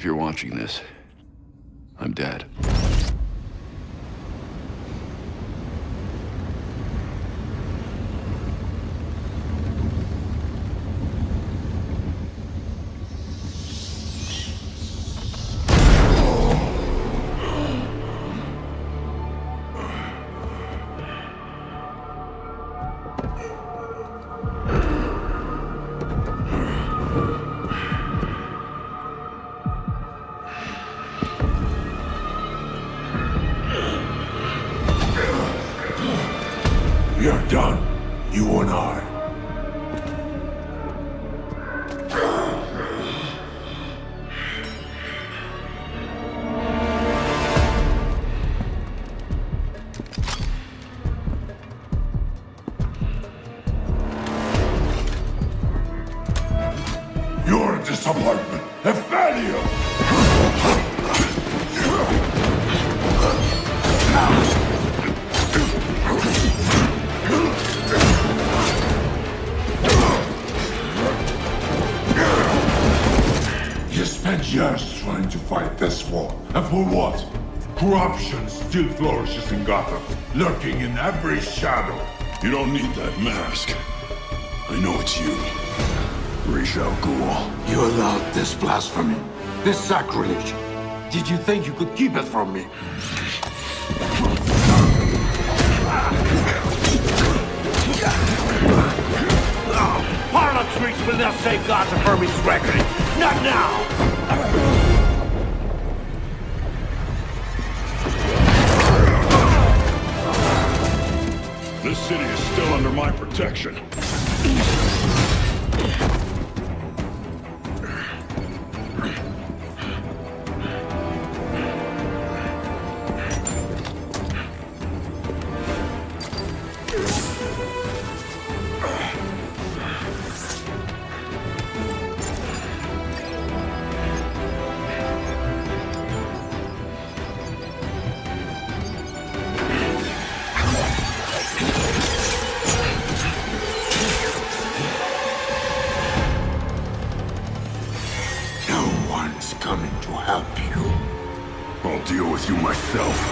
you're watching this, I'm dead. We're done, you and I. You're a disappointment, a failure! You spent years trying to fight this war, and for what? Corruption still flourishes in Gotham, lurking in every shadow. You don't need that mask. I know it's you. Ra's al Ghul. You allowed this blasphemy, this sacrilege. Did you think you could keep it from me? Harlem streets will not save Gotham from its reckoning. Not now! This city is still under my protection. Coming to help you. I'll deal with you myself.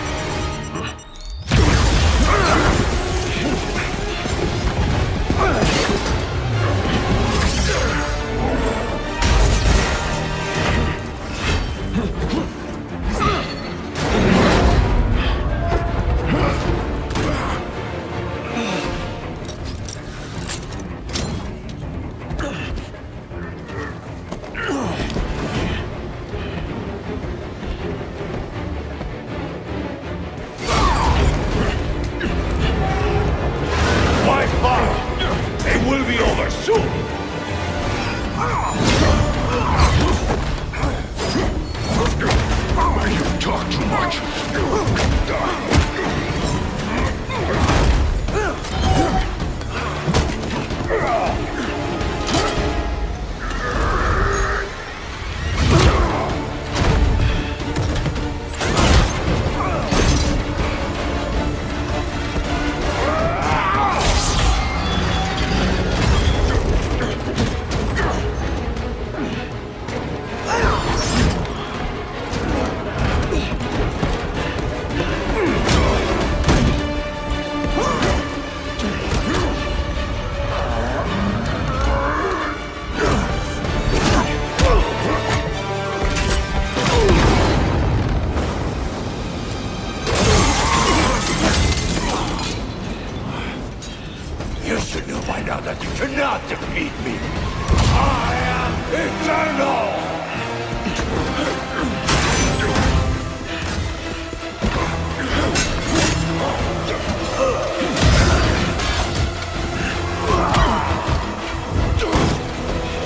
It will be over soon! You talk too much. You should know by now that you cannot defeat me! I am eternal!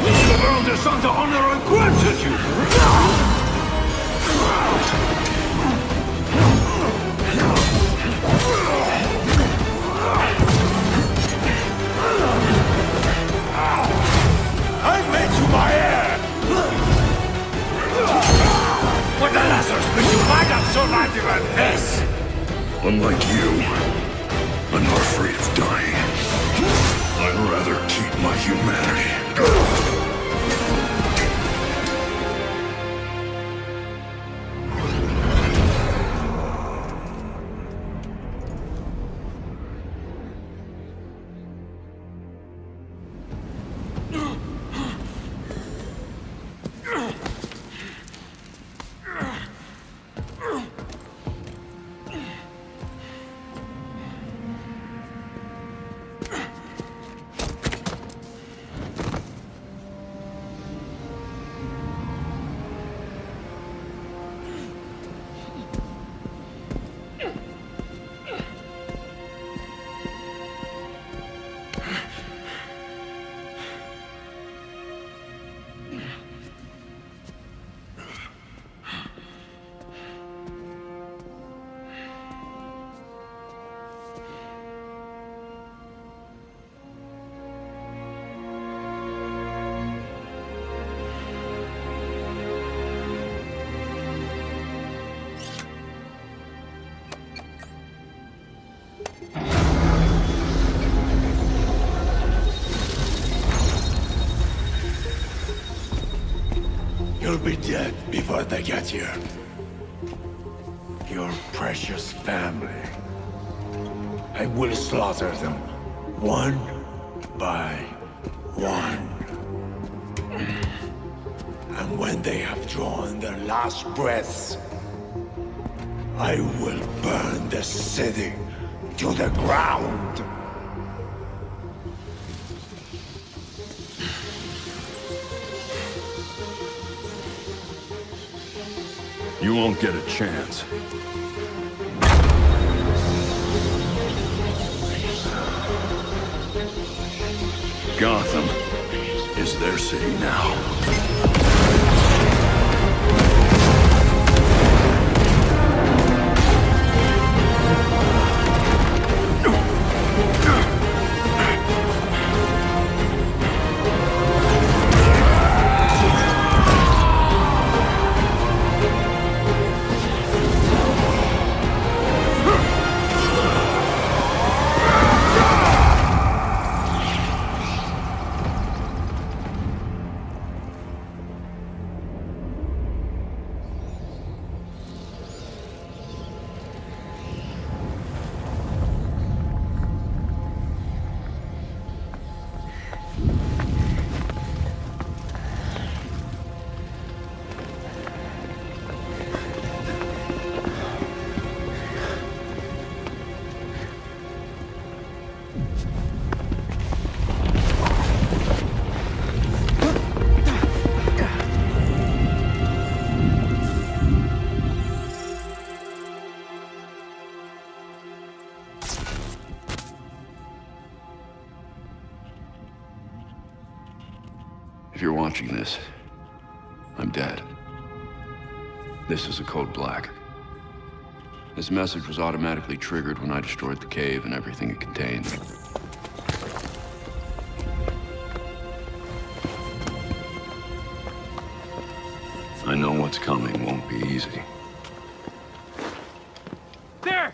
The world is under honor and granted you! I made you my heir! What the Lazarus could you might have survived even this? Unlike you, I'm not afraid of dying. I'd rather keep my humanity. You'll be dead before they get here. Your precious family. I will slaughter them, one by one. And when they have drawn their last breaths, I will burn the city to the ground. You won't get a chance. Gotham is their city now. If you're watching this, I'm dead. This is a code black. This message was automatically triggered when I destroyed the cave and everything it contained. I know what's coming won't be easy. There!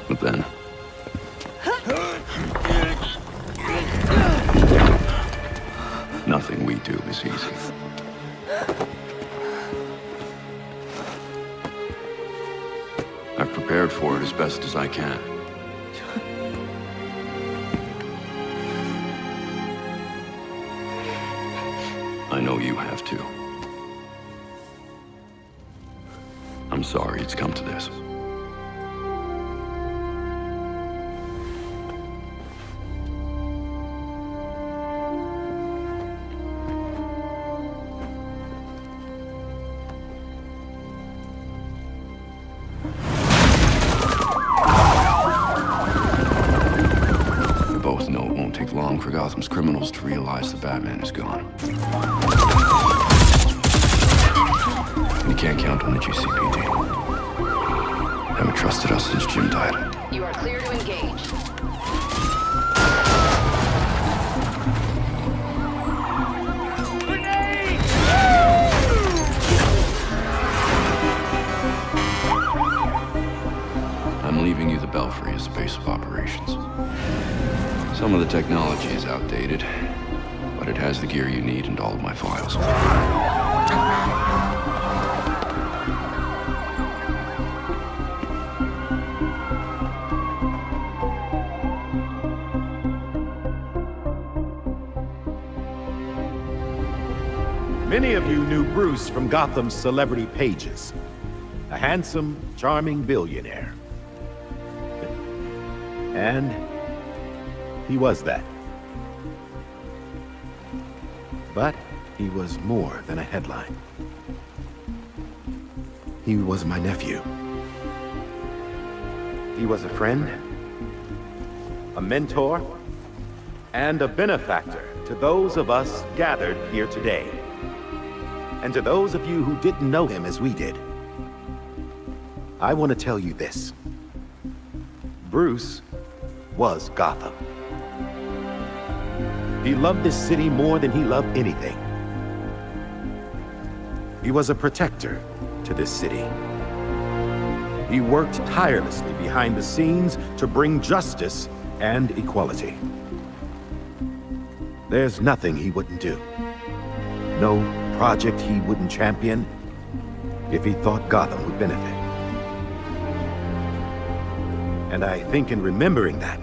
But then... nothing we do is easy. I've prepared for it as best as I can. I know you have too. I'm sorry it's come to this. We both know it won't take long for Gotham's criminals to realize the Batman is gone. You can't count on the GCPD. Haven't trusted us since Jim died. You are clear to engage. I'm leaving you the Belfry as a base of operations. Some of the technology is outdated, but it has the gear you need and all of my files. Many of you knew Bruce from Gotham's celebrity pages. A handsome, charming billionaire. And he was that. But he was more than a headline. He was my nephew. He was a friend, a mentor, and a benefactor to those of us gathered here today. And to those of you who didn't know him as we did, I want to tell you this. Bruce was Gotham. He loved this city more than he loved anything. He was a protector to this city. He worked tirelessly behind the scenes to bring justice and equality. There's nothing he wouldn't do. No project he wouldn't champion if he thought Gotham would benefit. And I think in remembering that,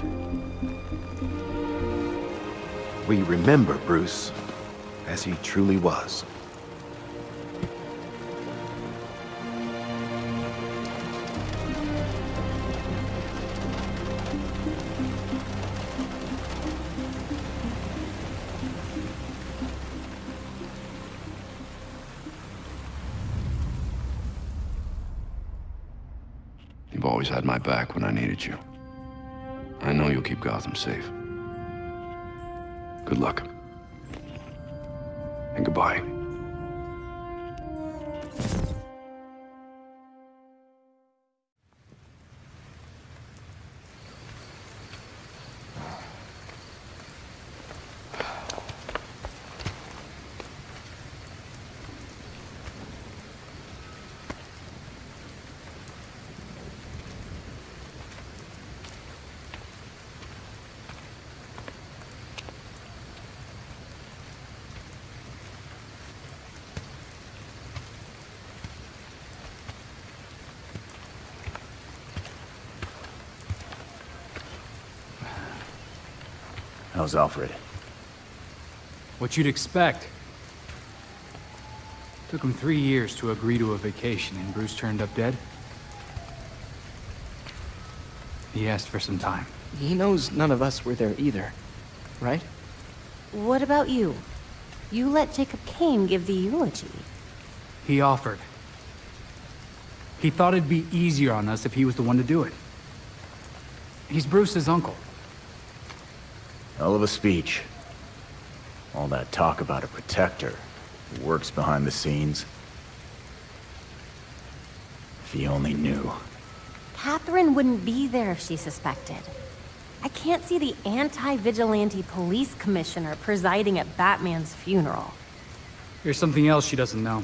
we remember Bruce as he truly was. You've always had my back when I needed you. I know you'll keep Gotham safe. Good luck. And goodbye. How's Alfred? What you'd expect. Took him 3 years to agree to a vacation, and Bruce turned up dead. He asked for some time. He knows none of us were there either, right? What about you? You let Jacob Kane give the eulogy. He offered. He thought it'd be easier on us if he was the one to do it. He's Bruce's uncle. Hell of a speech. All that talk about a protector who works behind the scenes. If he only knew. Catherine wouldn't be there if she suspected. I can't see the anti-vigilante police commissioner presiding at Batman's funeral. There's something else she doesn't know.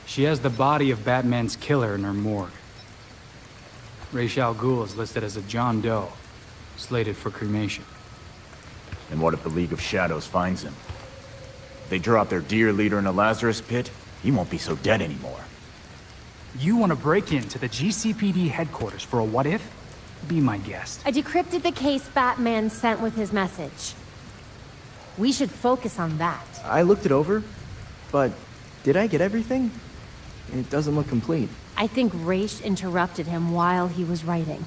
She has the body of Batman's killer in her morgue. Ra's al Ghul is listed as a John Doe, slated for cremation. And what if the League of Shadows finds him? If they drop their dear leader in a Lazarus pit, he won't be so dead anymore. You want to break into the GCPD headquarters for a what-if? Be my guest. I decrypted the case Batman sent with his message. We should focus on that. I looked it over, but did I get everything? It doesn't look complete. I think Ra's interrupted him while he was writing.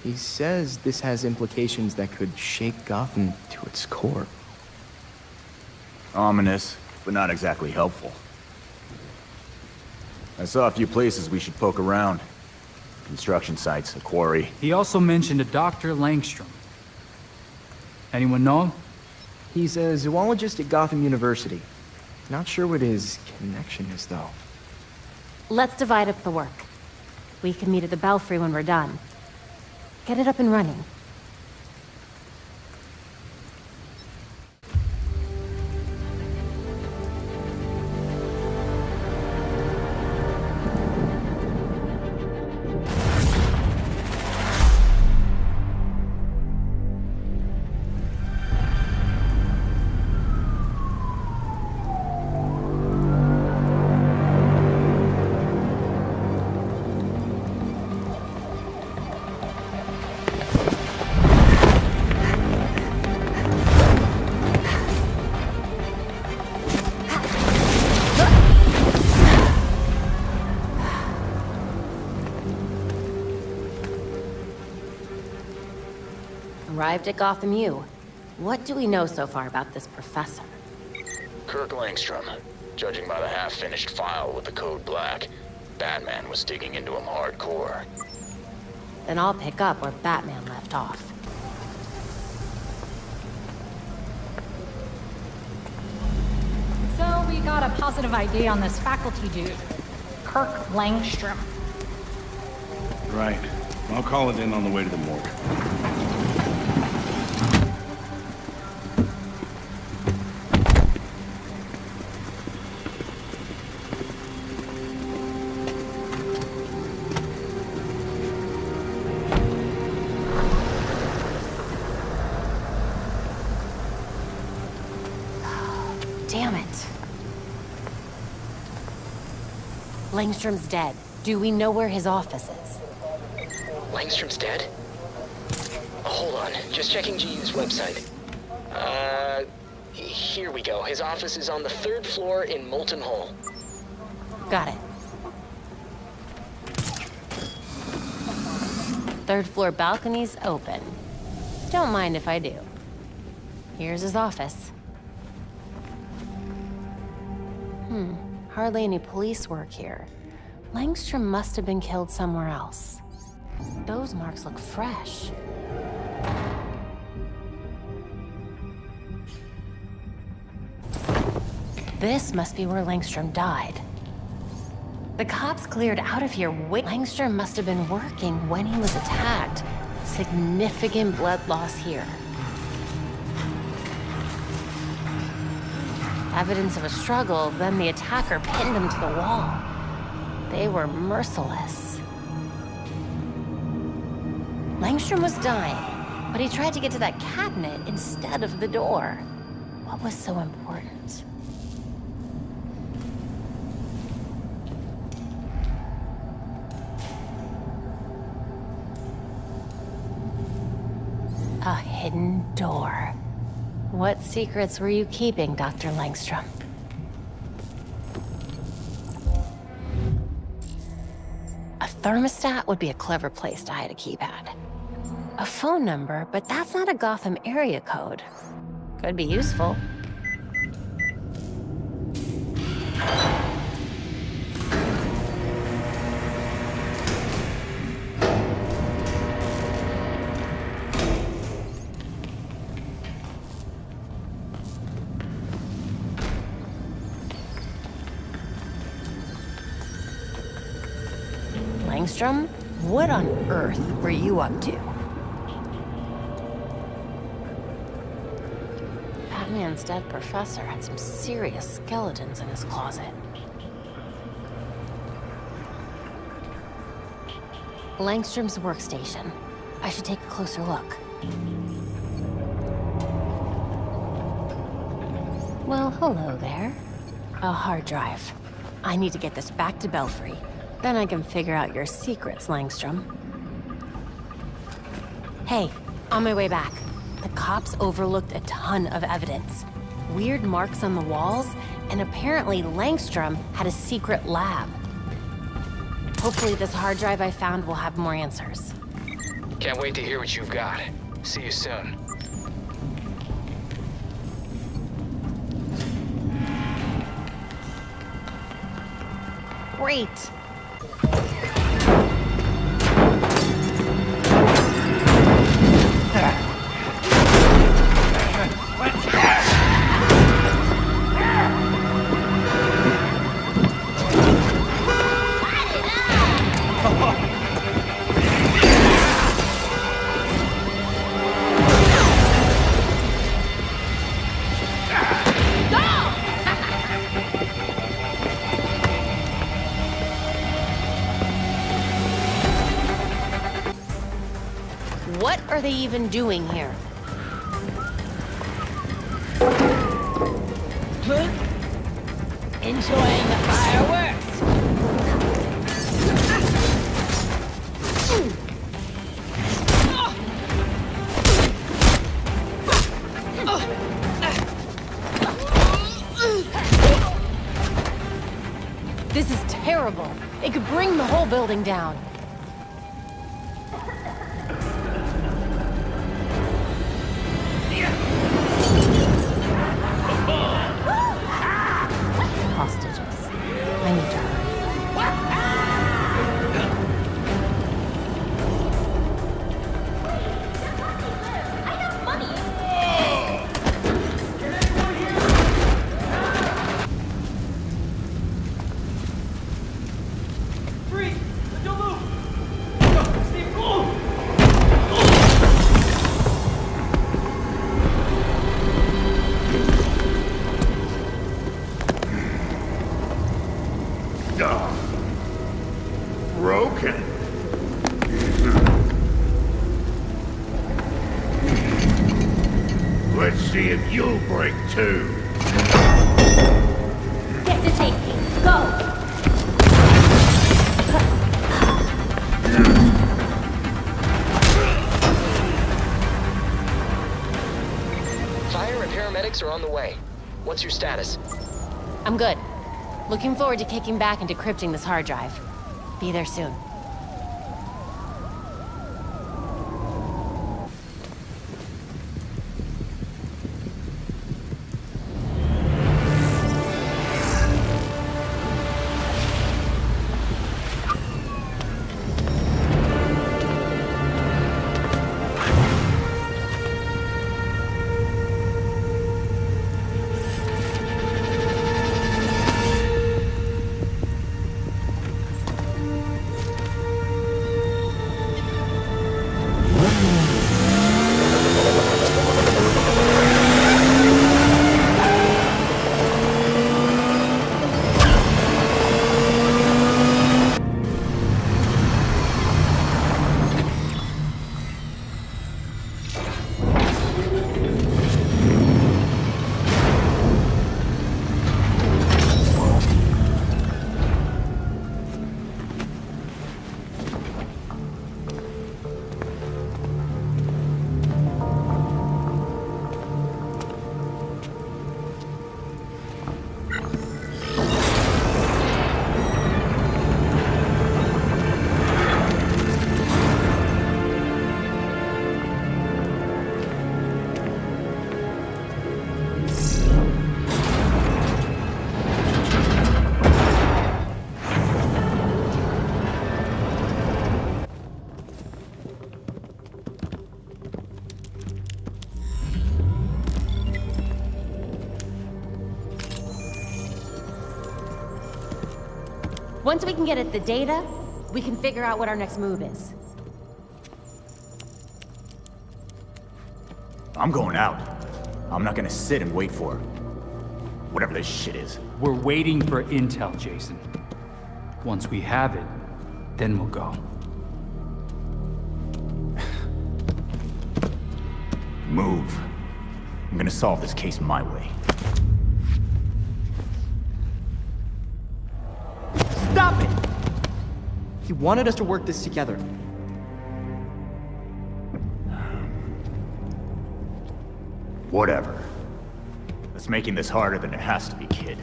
He says this has implications that could shake Gotham to its core. Ominous, but not exactly helpful. I saw a few places we should poke around. Construction sites, a quarry. He also mentioned a Dr. Langstrom. Anyone know him? He's a zoologist at Gotham University. Not sure what his connection is, though. Let's divide up the work. We can meet at the Belfry when we're done. Get it up and running. Arrived at Gotham U. What do we know so far about this professor? Kirk Langstrom. Judging by the half-finished file with the code black, Batman was digging into him hardcore. Then I'll pick up where Batman left off. So we got a positive ID on this faculty dude, Kirk Langstrom. Right. I'll call it in on the way to the morgue. Damn it. Langstrom's dead. Do we know where his office is? Langstrom's dead? Hold on, just checking GU's website. Here we go. His office is on the 3rd floor in Molten Hall. Got it. 3rd floor balcony's open. Don't mind if I do. Here's his office. Hardly any police work here. Langstrom must have been killed somewhere else. Those marks look fresh. This must be where Langstrom died. The cops cleared out of here. Langstrom must have been working when he was attacked. Significant blood loss here. Evidence of a struggle, then the attacker pinned him to the wall. They were merciless. Langstrom was dying, but he tried to get to that cabinet instead of the door. What was so important? A hidden door. What secrets were you keeping, Dr. Langstrom? A thermostat would be a clever place to hide a keypad. A phone number, but that's not a Gotham area code. Could be useful. Langstrom, what on earth were you up to? Batman's dead professor had some serious skeletons in his closet. Langstrom's workstation. I should take a closer look. Well, hello there. A hard drive. I need to get this back to Belfry. Then I can figure out your secrets, Langstrom. Hey, on my way back, the cops overlooked a ton of evidence. Weird marks on the walls, and apparently Langstrom had a secret lab. Hopefully this hard drive I found will have more answers. Can't wait to hear what you've got. See you soon. Great. What are they even doing here? Enjoying the fireworks. This is terrible. It could bring the whole building down. Hostages. I need to hurry. Broken. Let's see if you'll break too. Get to safety. Go! Fire and paramedics are on the way. What's your status? I'm good. Looking forward to kicking back and decrypting this hard drive. Be there soon. Once we can get at the data, we can figure out what our next move is. I'm going out. I'm not gonna sit and wait for whatever this shit is. We're waiting for intel, Jason. Once we have it, then we'll go. Move. I'm gonna solve this case my way. Stop it! He wanted us to work this together. Whatever. It's making this harder than it has to be, kid.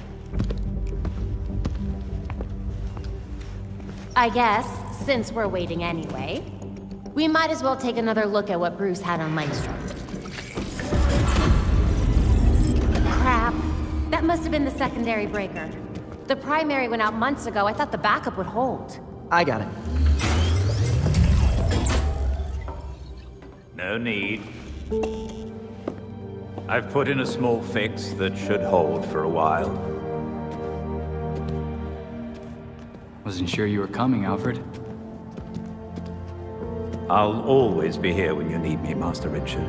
I guess, since we're waiting anyway, we might as well take another look at what Bruce had on Langstrom. Crap. That must have been the secondary breaker. The primary went out months ago. I thought the backup would hold. I got it. No need. I've put in a small fix that should hold for a while. Wasn't sure you were coming, Alfred. I'll always be here when you need me, Master Richard.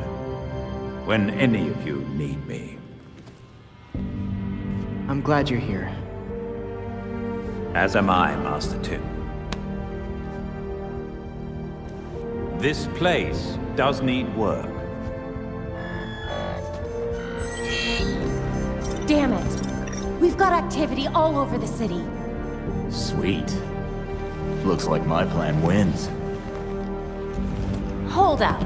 When any of you need me. I'm glad you're here. As am I, Master Tim. This place does need work. Damn it! We've got activity all over the city. Sweet. Looks like my plan wins. Hold up.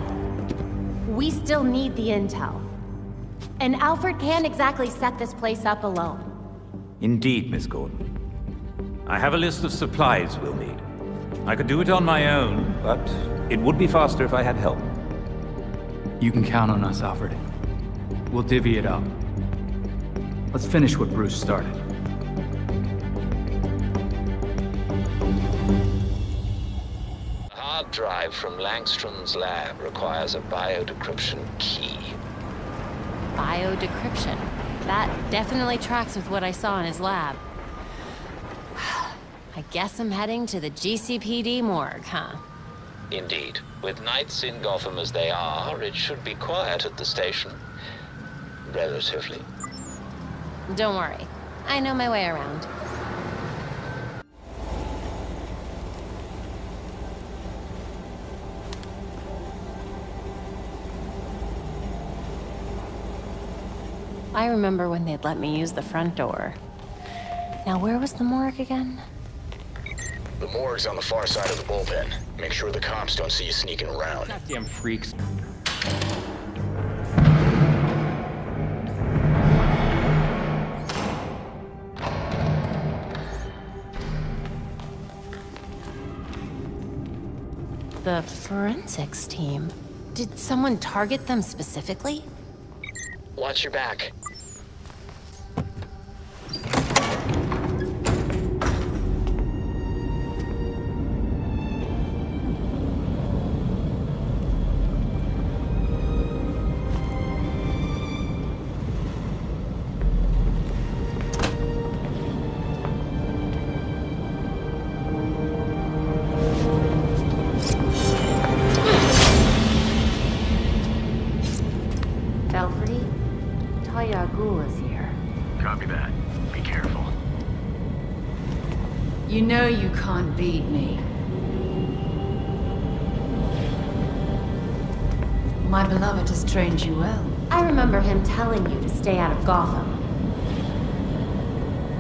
We still need the intel. And Alfred can't exactly set this place up alone. Indeed, Miss Gordon. I have a list of supplies we'll need. I could do it on my own, but it would be faster if I had help. You can count on us, Alfred. We'll divvy it up. Let's finish what Bruce started. A hard drive from Langstrom's lab requires a biodecryption key. Biodecryption. That definitely tracks with what I saw in his lab. I guess I'm heading to the GCPD morgue, huh? Indeed. With nights in Gotham as they are, it should be quiet at the station. Relatively. Don't worry. I know my way around. I remember when they'd let me use the front door. Now where was the morgue again? The morgue's on the far side of the bullpen. Make sure the cops don't see you sneaking around. Goddamn freaks. The forensics team. Did someone target them specifically? Watch your back. Belfry, Talia Ghul is here. Copy that. Be careful. You know you can't beat me. My beloved has trained you well. I remember him telling you to stay out of Gotham.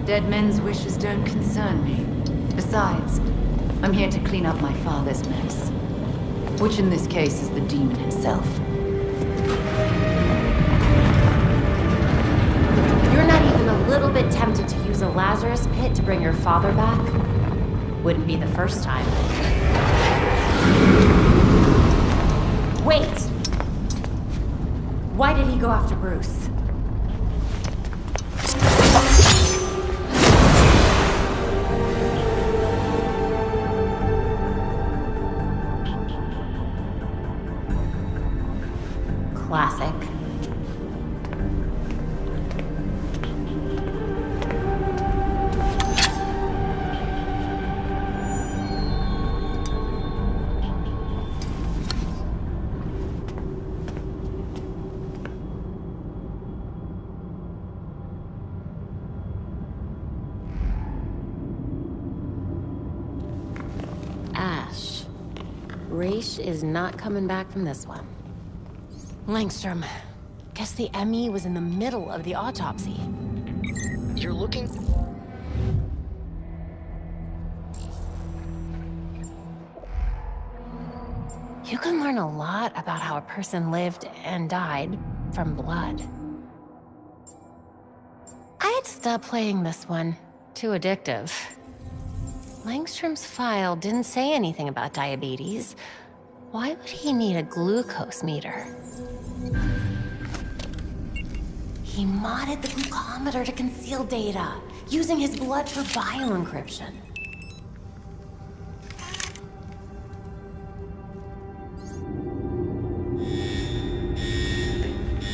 Dead men's wishes don't concern me. Besides, I'm here to clean up my father's mess. Which in this case is the demon himself. You're not even a little bit tempted to use a Lazarus pit to bring your father back? Wouldn't be the first time. Wait! Why did he go after Bruce? Classic. Ash. Raish is not coming back from this one. Langstrom. Guess the ME was in the middle of the autopsy. You're looking... You can learn a lot about how a person lived and died from blood. I had to stop playing this one. Too addictive. Langstrom's file didn't say anything about diabetes. Why would he need a glucose meter? He modded the glucometer to conceal data, using his blood for bioencryption.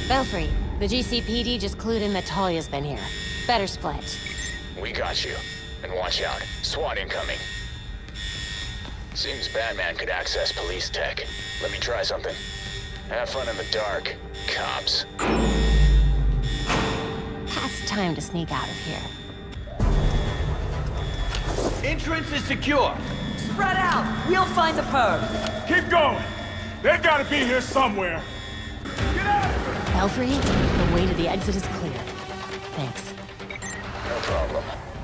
Belfry, the GCPD just clued in that Talia's been here. Better split. We got you. And watch out. SWAT incoming. Seems Batman could access police tech. Let me try something. Have fun in the dark, cops. Past time to sneak out of here. Entrance is secure. Spread out! We'll find the perp! Keep going! They gotta be here somewhere! Get out of here! Belfry, the way to the exit is clear. Thanks. No problem.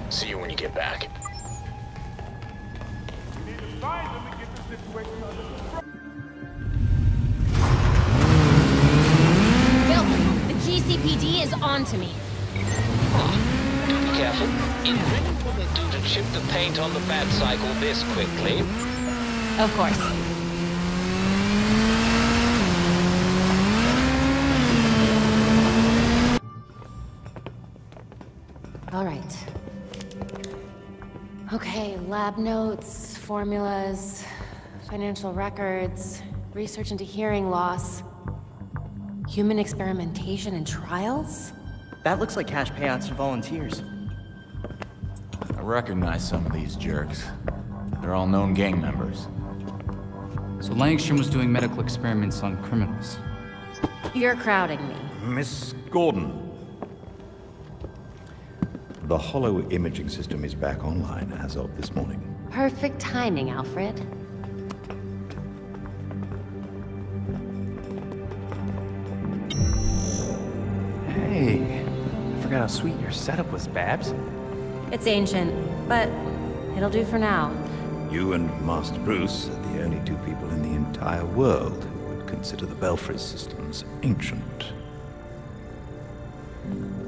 See you when you get back. We need to find them and get the situation under control. Belfry, the GCPD is on to me. Be careful. It really wouldn't do to chip the paint on the bat cycle this quickly. Of course. All right. Okay, lab notes, formulas, financial records, research into hearing loss, human experimentation and trials? That looks like cash payouts to volunteers. I recognize some of these jerks. They're all known gang members. So Langstrom was doing medical experiments on criminals. You're crowding me. Miss Gordon. The hollow imaging system is back online as of this morning. Perfect timing, Alfred. Hey, I forgot how sweet your setup was, Babs. It's ancient, but it'll do for now. You and Master Bruce are the only two people in the entire world who would consider the Belfry systems ancient.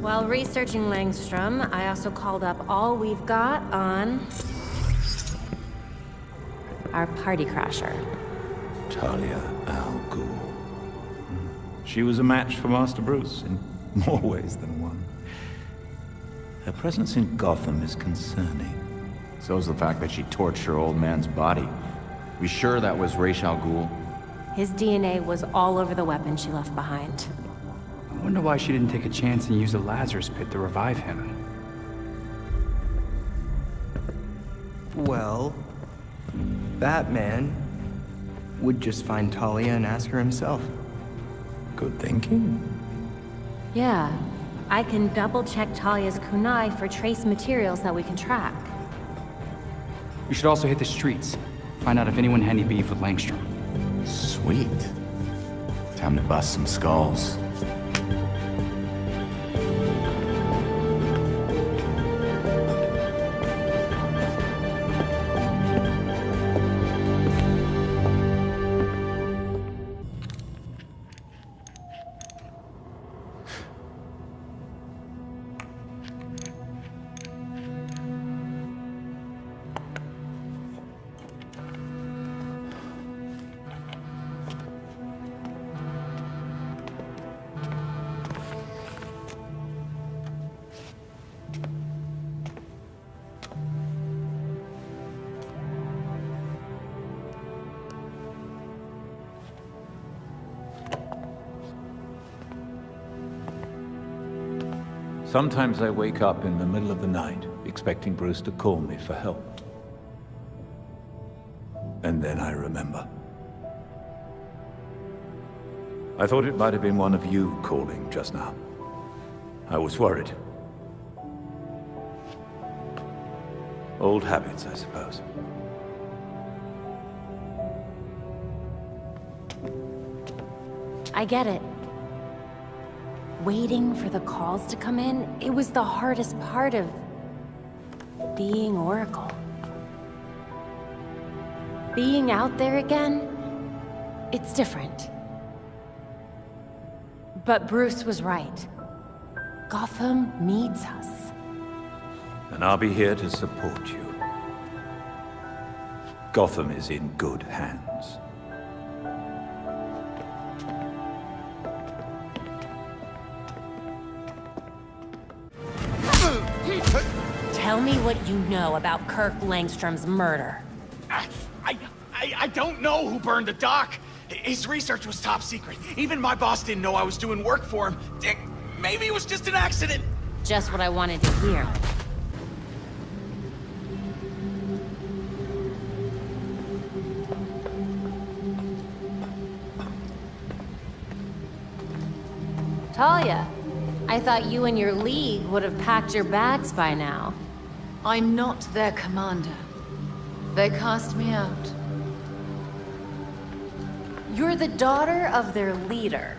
While researching Langstrom, I also called up all we've got on our party crasher. Talia al Ghul. She was a match for Master Bruce in more ways than one. Her presence in Gotham is concerning. So's the fact that she torched her old man's body. We sure that was Ra's al Ghul? His DNA was all over the weapon she left behind. I wonder why she didn't take a chance and use the Lazarus Pit to revive him. Well, Batman would just find Talia and ask her himself. Good thinking. Yeah, I can double-check Talia's kunai for trace materials that we can track. We should also hit the streets. Find out if anyone had any beef with Langstrom. Sweet. Time to bust some skulls. Sometimes I wake up in the middle of the night, expecting Bruce to call me for help. And then I remember. I thought it might have been one of you calling just now. I was worried. Old habits, I suppose. I get it. Waiting for the calls to come in, it was the hardest part of being Oracle. Being out there again, it's different. But Bruce was right. Gotham needs us. And I'll be here to support you. Gotham is in good hands. Tell me what you know about Kirk Langstrom's murder. I don't know who burned the dock. His research was top secret. Even my boss didn't know I was doing work for him. Maybe it was just an accident. Just what I wanted to hear. Talia, I thought you and your league would have packed your bags by now. I'm not their commander. They cast me out. You're the daughter of their leader.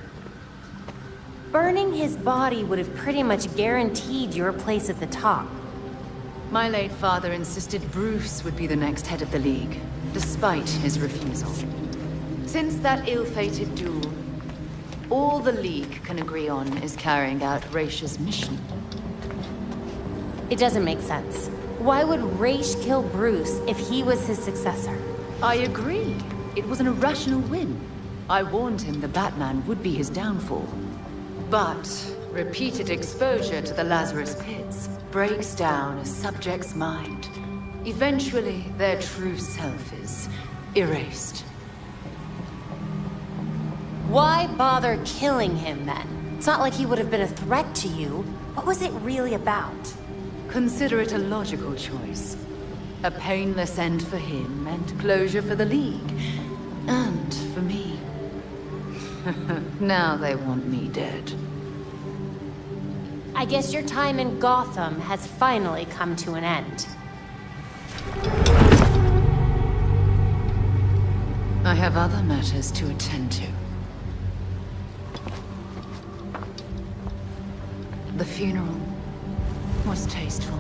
Burning his body would have pretty much guaranteed your place at the top. My late father insisted Bruce would be the next head of the League, despite his refusal. Since that ill-fated duel, all the League can agree on is carrying out Raish's mission. It doesn't make sense. Why would Raish kill Bruce if he was his successor? I agree. It was an irrational whim. I warned him the Batman would be his downfall. But repeated exposure to the Lazarus Pits breaks down a subject's mind. Eventually, their true self is erased. Why bother killing him then? It's not like he would have been a threat to you. What was it really about? Consider it a logical choice. A painless end for him and closure for the League. And for me. Now they want me dead. I guess your time in Gotham has finally come to an end. I have other matters to attend to. The funeral was tasteful.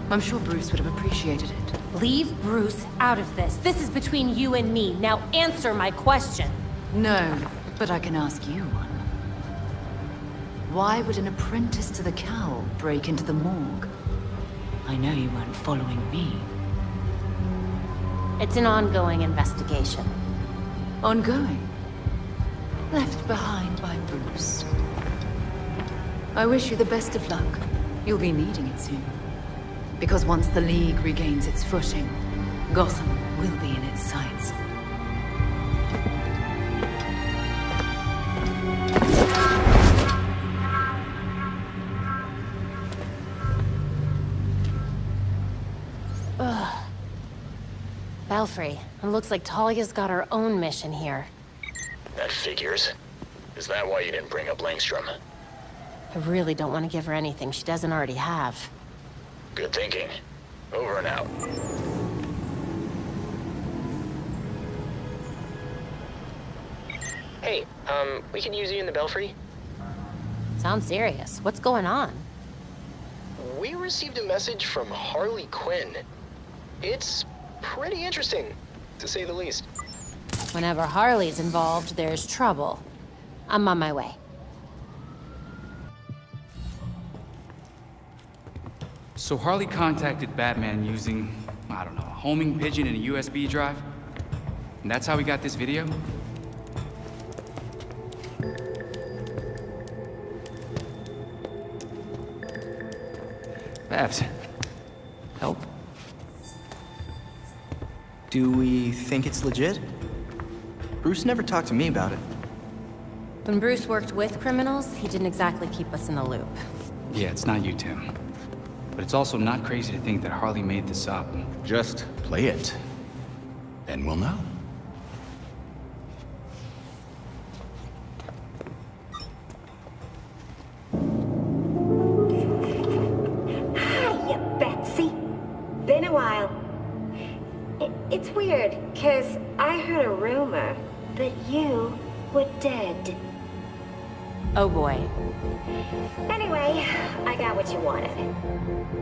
I'm sure Bruce would have appreciated it. Leave Bruce out of this. This is between you and me. Now answer my question. No, but I can ask you one. Why would an apprentice to the Cowl break into the morgue? I know you weren't following me. It's an ongoing investigation. Ongoing? Left behind by Bruce. I wish you the best of luck. You'll be needing it soon. Because once the League regains its footing, Gotham will be in its sights. Ugh. Belfry, it looks like Talia's got her own mission here. That figures. Is that why you didn't bring up Langstrom? I really don't want to give her anything she doesn't already have. Good thinking. Over and out. Hey, we can use you in the Belfry? Sounds serious. What's going on? We received a message from Harley Quinn. It's pretty interesting, to say the least. Whenever Harley's involved, there's trouble. I'm on my way. So Harley contacted Batman using, I don't know, a homing pigeon and a USB drive? And that's how we got this video? Babs, help? Do we think it's legit? Bruce never talked to me about it. When Bruce worked with criminals, he didn't exactly keep us in the loop. Yeah, it's not you, Tim. But it's also not crazy to think that Harley made this up. Just play it. Then we'll know. Hiya, Betsy. Been a while. It's weird, 'cause I heard a rumor that you were dead. Oh boy. Anyway, I got what you wanted.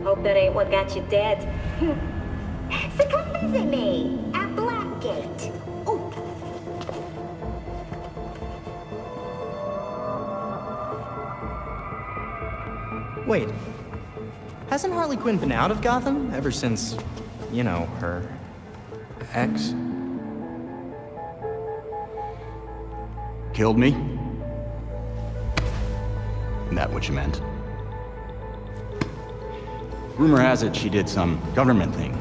Hope that ain't what got you dead. So come visit me at Blackgate. Ooh. Wait. Hasn't Harley Quinn been out of Gotham ever since, you know, her ex? Killed me? Isn't that what you meant? Rumor has it she did some government thing.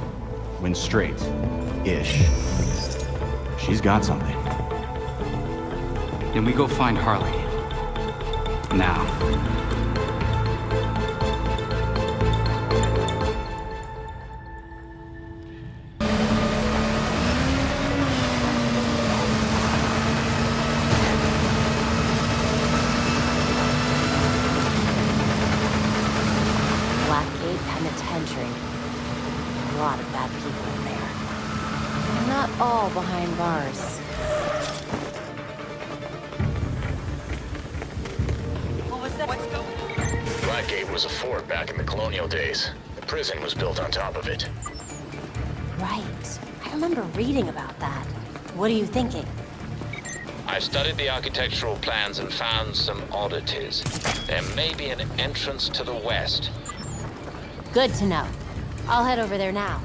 Went straight-ish. She's got something. Then we go find Harley. Now. All behind bars. What was that? What's going on? Blackgate was a fort back in the colonial days. The prison was built on top of it. Right. I remember reading about that. What are you thinking? I've studied the architectural plans and found some oddities. There may be an entrance to the west. Good to know. I'll head over there now.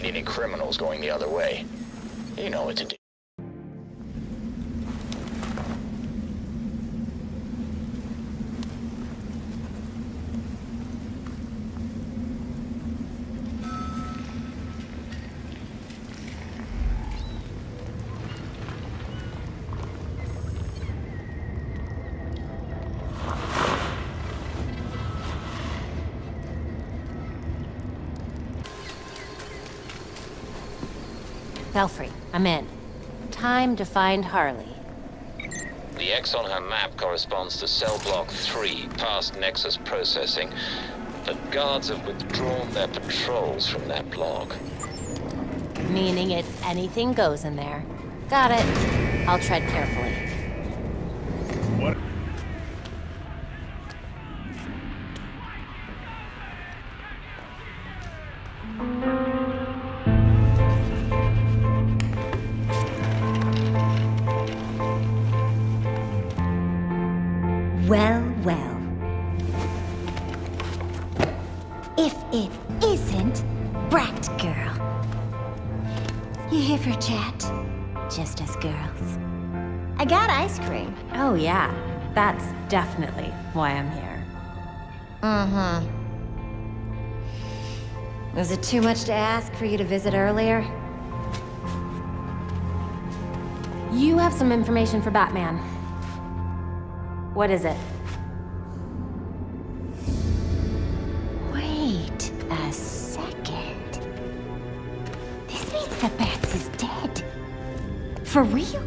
Any criminals going the other way. You know what to do. Belfry, I'm in. Time to find Harley. The X on her map corresponds to cell block 3, past Nexus processing. The guards have withdrawn their patrols from that block. Meaning it's anything goes in there. Got it. I'll tread carefully. What? Well, well. If it isn't Brat Girl. You here for a chat? Just us girls. I got ice cream. Oh yeah, that's definitely why I'm here. Mm-hmm. Was it too much to ask for you to visit earlier? You have some information for Batman. What is it? Wait a second. This means the Bats is dead. For real?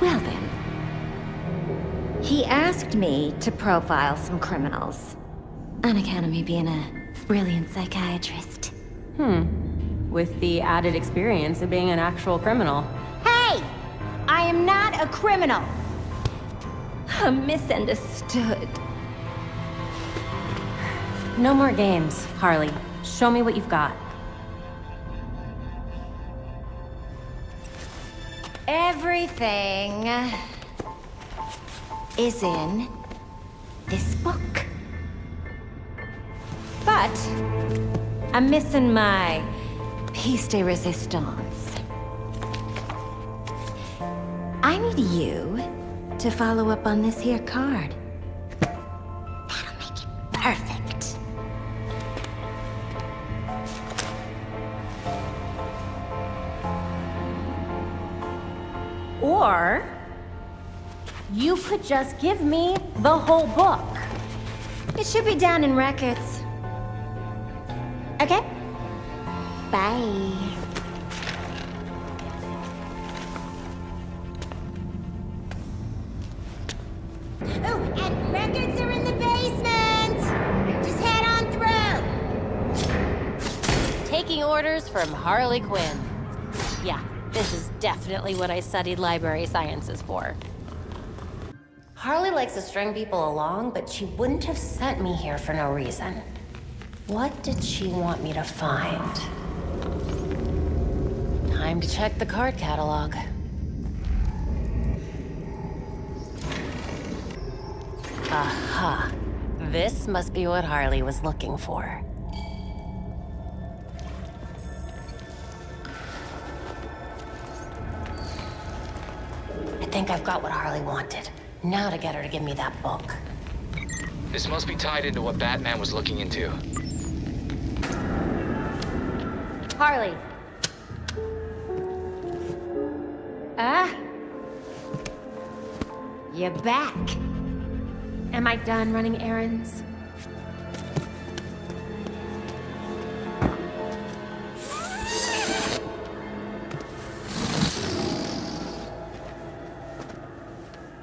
Well then. He asked me to profile some criminals. On account of me being a brilliant psychiatrist. With the added experience of being an actual criminal. Hey! I am not a criminal! I'm misunderstood. No more games, Harley. Show me what you've got. Everything is in this book. But I'm missing my piece de resistance. I need you to follow up on this here card. That'll make it perfect. Or you could just give me the whole book. It should be down in records. Okay? Bye. Oh, and records are in the basement! Just head on through! Taking orders from Harley Quinn. Yeah, this is definitely what I studied library sciences for. Harley likes to string people along, but she wouldn't have sent me here for no reason. What did she want me to find? Time to check the card catalog. Aha. This must be what Harley was looking for. I think I've got what Harley wanted. Now to get her to give me that book. This must be tied into what Batman was looking into. Harley. You're back. Am I done running errands?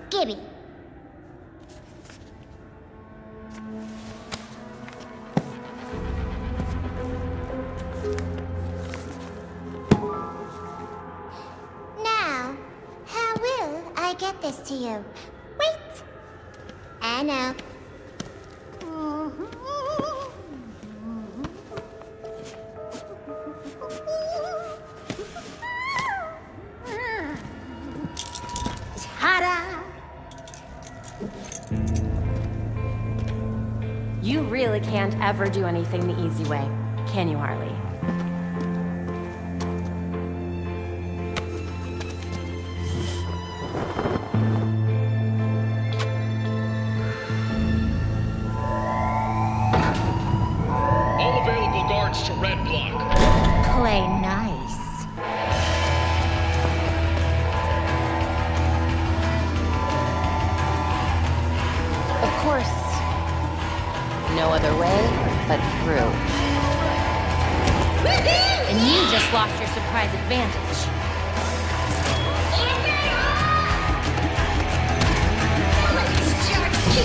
Gibby. Now, how will I get this to you? Wait. I know. Ta-da! You really can't ever do anything the easy way, can you, Harley? All available guards to Red Block. Play nice. Of course. No other way but through. And you just lost your surprise advantage. You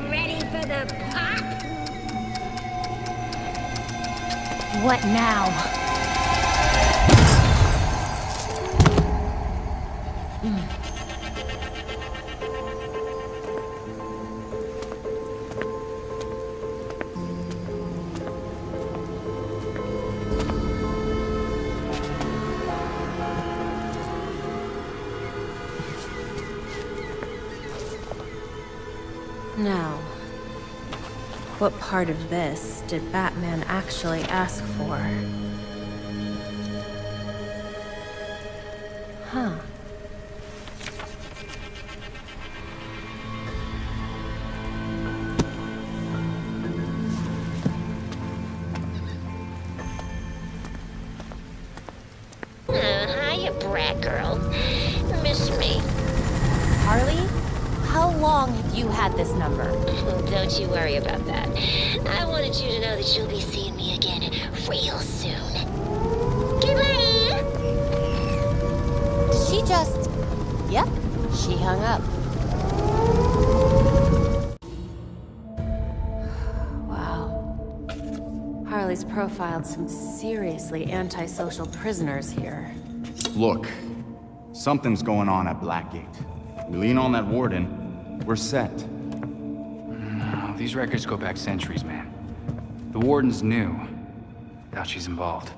ready for the pop? What now? Now, what part of this did Batman actually ask for? Huh. Hiya, brat girl. Miss me? Harley? How long have you had this number? Don't you worry about that. I wanted you to know that you'll be seeing me again real soon. Goodbye! Did she just... Yep, she hung up. Wow. Harley's profiled some seriously antisocial prisoners here. Look, something's going on at Blackgate. We lean on that warden, we're set. No, these records go back centuries, man. The warden's new. Doubt she's involved.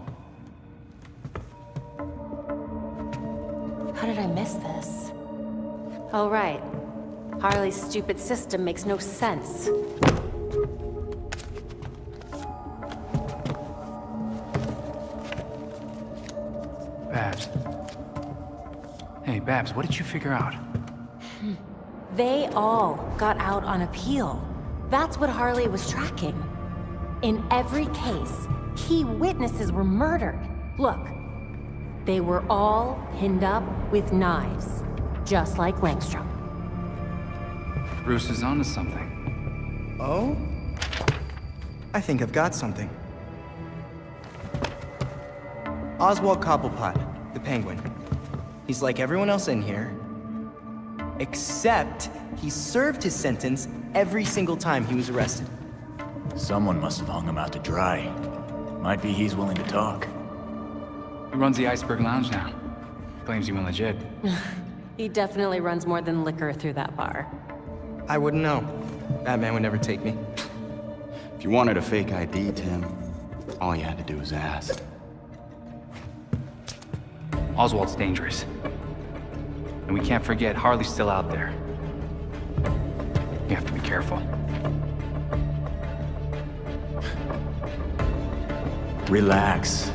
How did I miss this? Oh, right. Harley's stupid system makes no sense. Babs. Hey, Babs, what did you figure out? They all got out on appeal. That's what Harley was tracking. In every case, key witnesses were murdered. Look, they were all pinned up with knives, just like Langstrom. Bruce is onto something. Oh? I think I've got something. Oswald Cobblepot, the Penguin. He's like everyone else in here, except he served his sentence every single time he was arrested. Someone must have hung him out to dry. Might be he's willing to talk. He runs the Iceberg Lounge now. Claims he went legit. He definitely runs more than liquor through that bar. I wouldn't know. Batman would never take me. If you wanted a fake ID, Tim, all you had to do was ask. Oswald's dangerous. And we can't forget Harley's still out there. You have to be careful. Relax,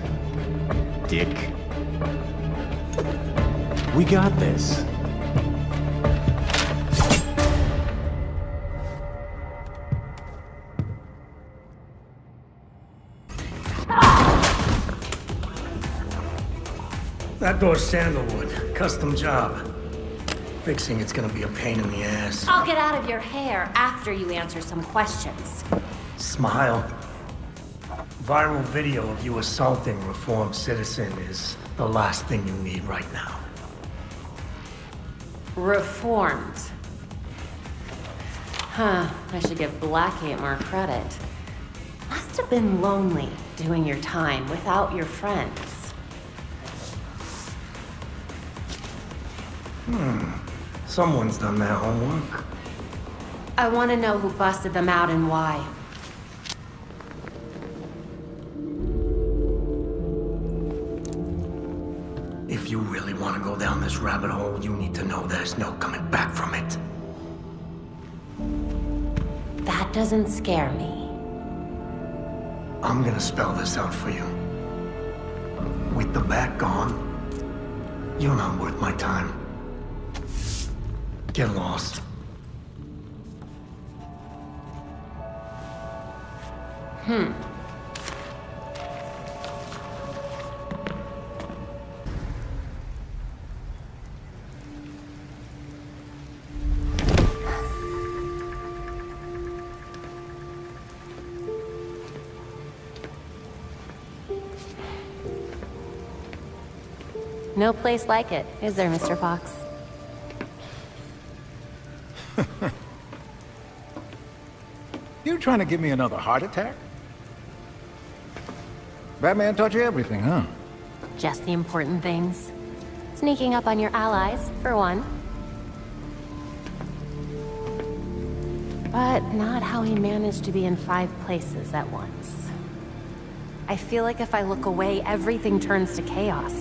Dick. We got this. That door's sandalwood. Custom job. Fixing it's gonna be a pain in the ass. I'll get out of your hair after you answer some questions. Smile. Viral video of you assaulting reformed citizen is the last thing you need right now. Reformed. Huh, I should give Blackgate more credit. Must have been lonely doing your time without your friends. Someone's done their homework. I want to know who busted them out and why. If you really want to go down this rabbit hole, you need to know there's no coming back from it. That doesn't scare me. I'm gonna spell this out for you. With the bat gone, you're not worth my time. Get lost. No place like it, is there, Mr. Fox? You trying to give me another heart attack? Batman taught you everything, huh? Just the important things. Sneaking up on your allies, for one. But not how he managed to be in 5 places at once. I feel like if I look away, everything turns to chaos.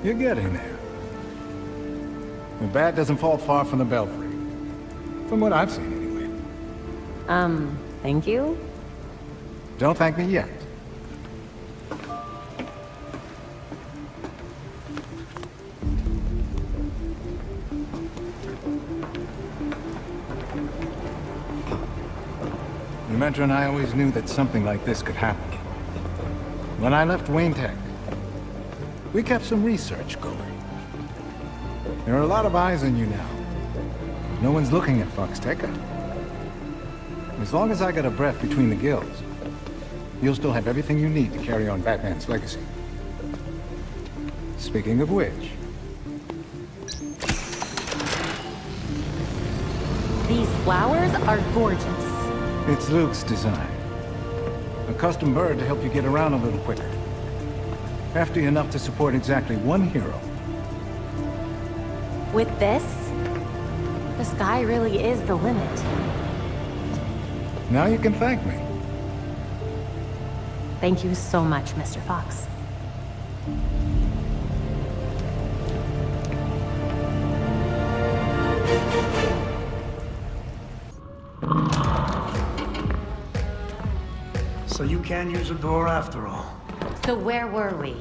You're getting there. The Bat doesn't fall far from the Belfry. From what I've seen, anyway. Thank you? Don't thank me yet. Demetra and I always knew that something like this could happen. When I left Wayne Tech, we kept some research going. There are a lot of eyes on you now. No one's looking at Foxtecca. As long as I got a breath between the gills, you'll still have everything you need to carry on Batman's legacy. Speaking of which... These flowers are gorgeous. It's Luke's design. A custom bird to help you get around a little quicker. Hefty enough to support exactly 1 hero. With this, the sky really is the limit. Now you can thank me. Thank you so much, Mr. Fox. So you can use a door after all. So where were we?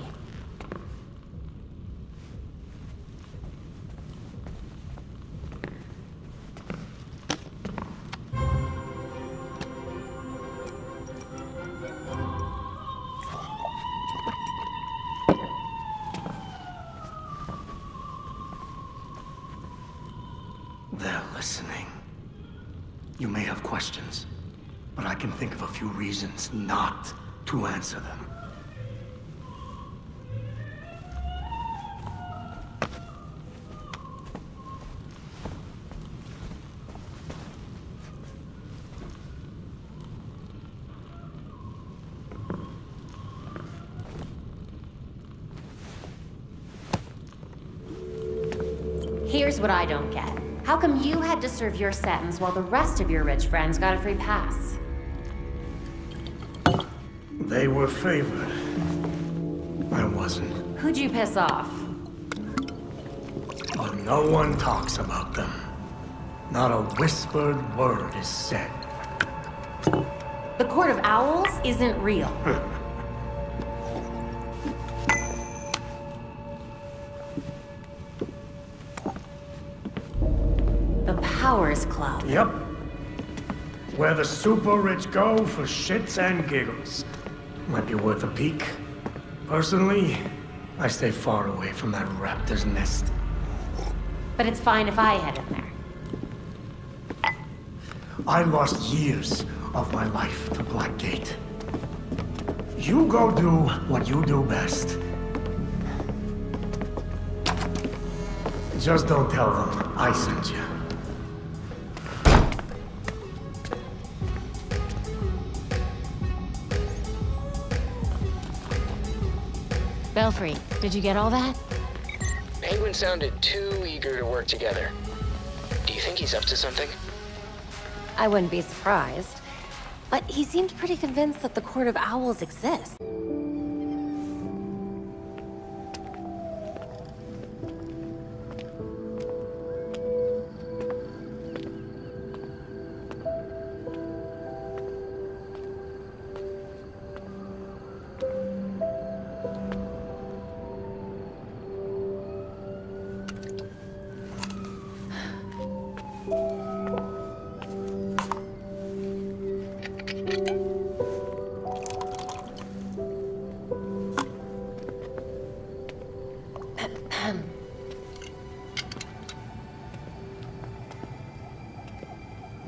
They're listening. You may have questions, but I can think of a few reasons not to answer them. Here's what I don't get. How come you had to serve your sentence while the rest of your rich friends got a free pass? They were favored. I wasn't. Who'd you piss off? But no one talks about them. Not a whispered word is said. The Court of Owls isn't real. The Powers Club. Yep. Where the super rich go for shits and giggles. Might be worth a peek. Personally, I stay far away from that raptor's nest. But it's fine if I head in there. I lost years of my life to Blackgate. You go do what you do best. Just don't tell them I sent you. Belfry, did you get all that? Penguin sounded too eager to work together. Do you think he's up to something? I wouldn't be surprised. But he seemed pretty convinced that the Court of Owls exists.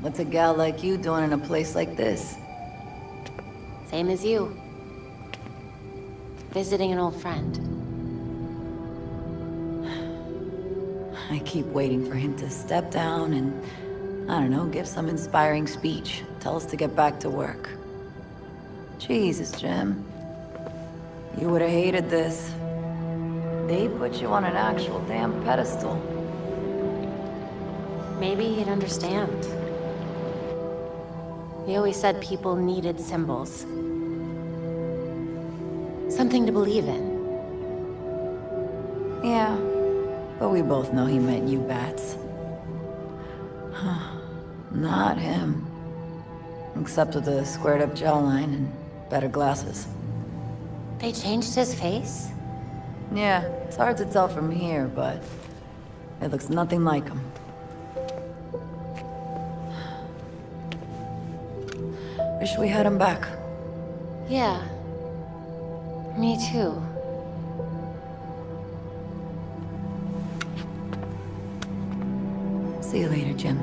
What's a gal like you doing in a place like this? Same as you. Visiting an old friend. I keep waiting for him to step down and, I don't know, give some inspiring speech. Tell us to get back to work. Jesus, Jim. You would have hated this. They put you on an actual damn pedestal. Maybe he'd understand. He always said people needed symbols. Something to believe in. Yeah, but we both know he meant you bats. Not him. Except with the squared-up jawline and better glasses. They changed his face? Yeah, it's hard to tell from here, but it looks nothing like him. Wish we had him back. Yeah. Me too. See you later, Jim.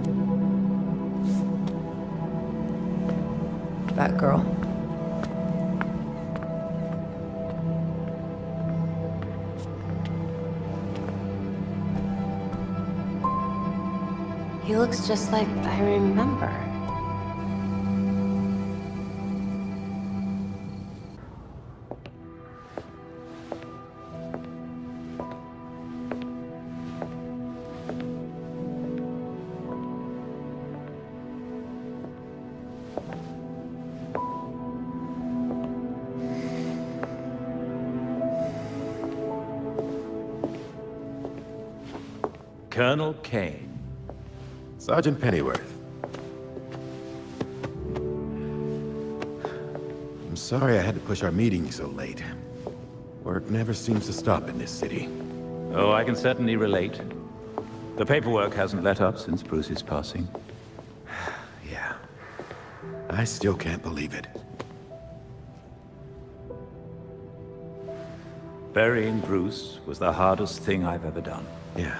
Batgirl. He looks just like I remember. Colonel Kane. Sergeant Pennyworth. I'm sorry I had to push our meeting so late. Work never seems to stop in this city. Oh, I can certainly relate. The paperwork hasn't let up since Bruce's passing. Yeah. I still can't believe it. Burying Bruce was the hardest thing I've ever done. Yeah.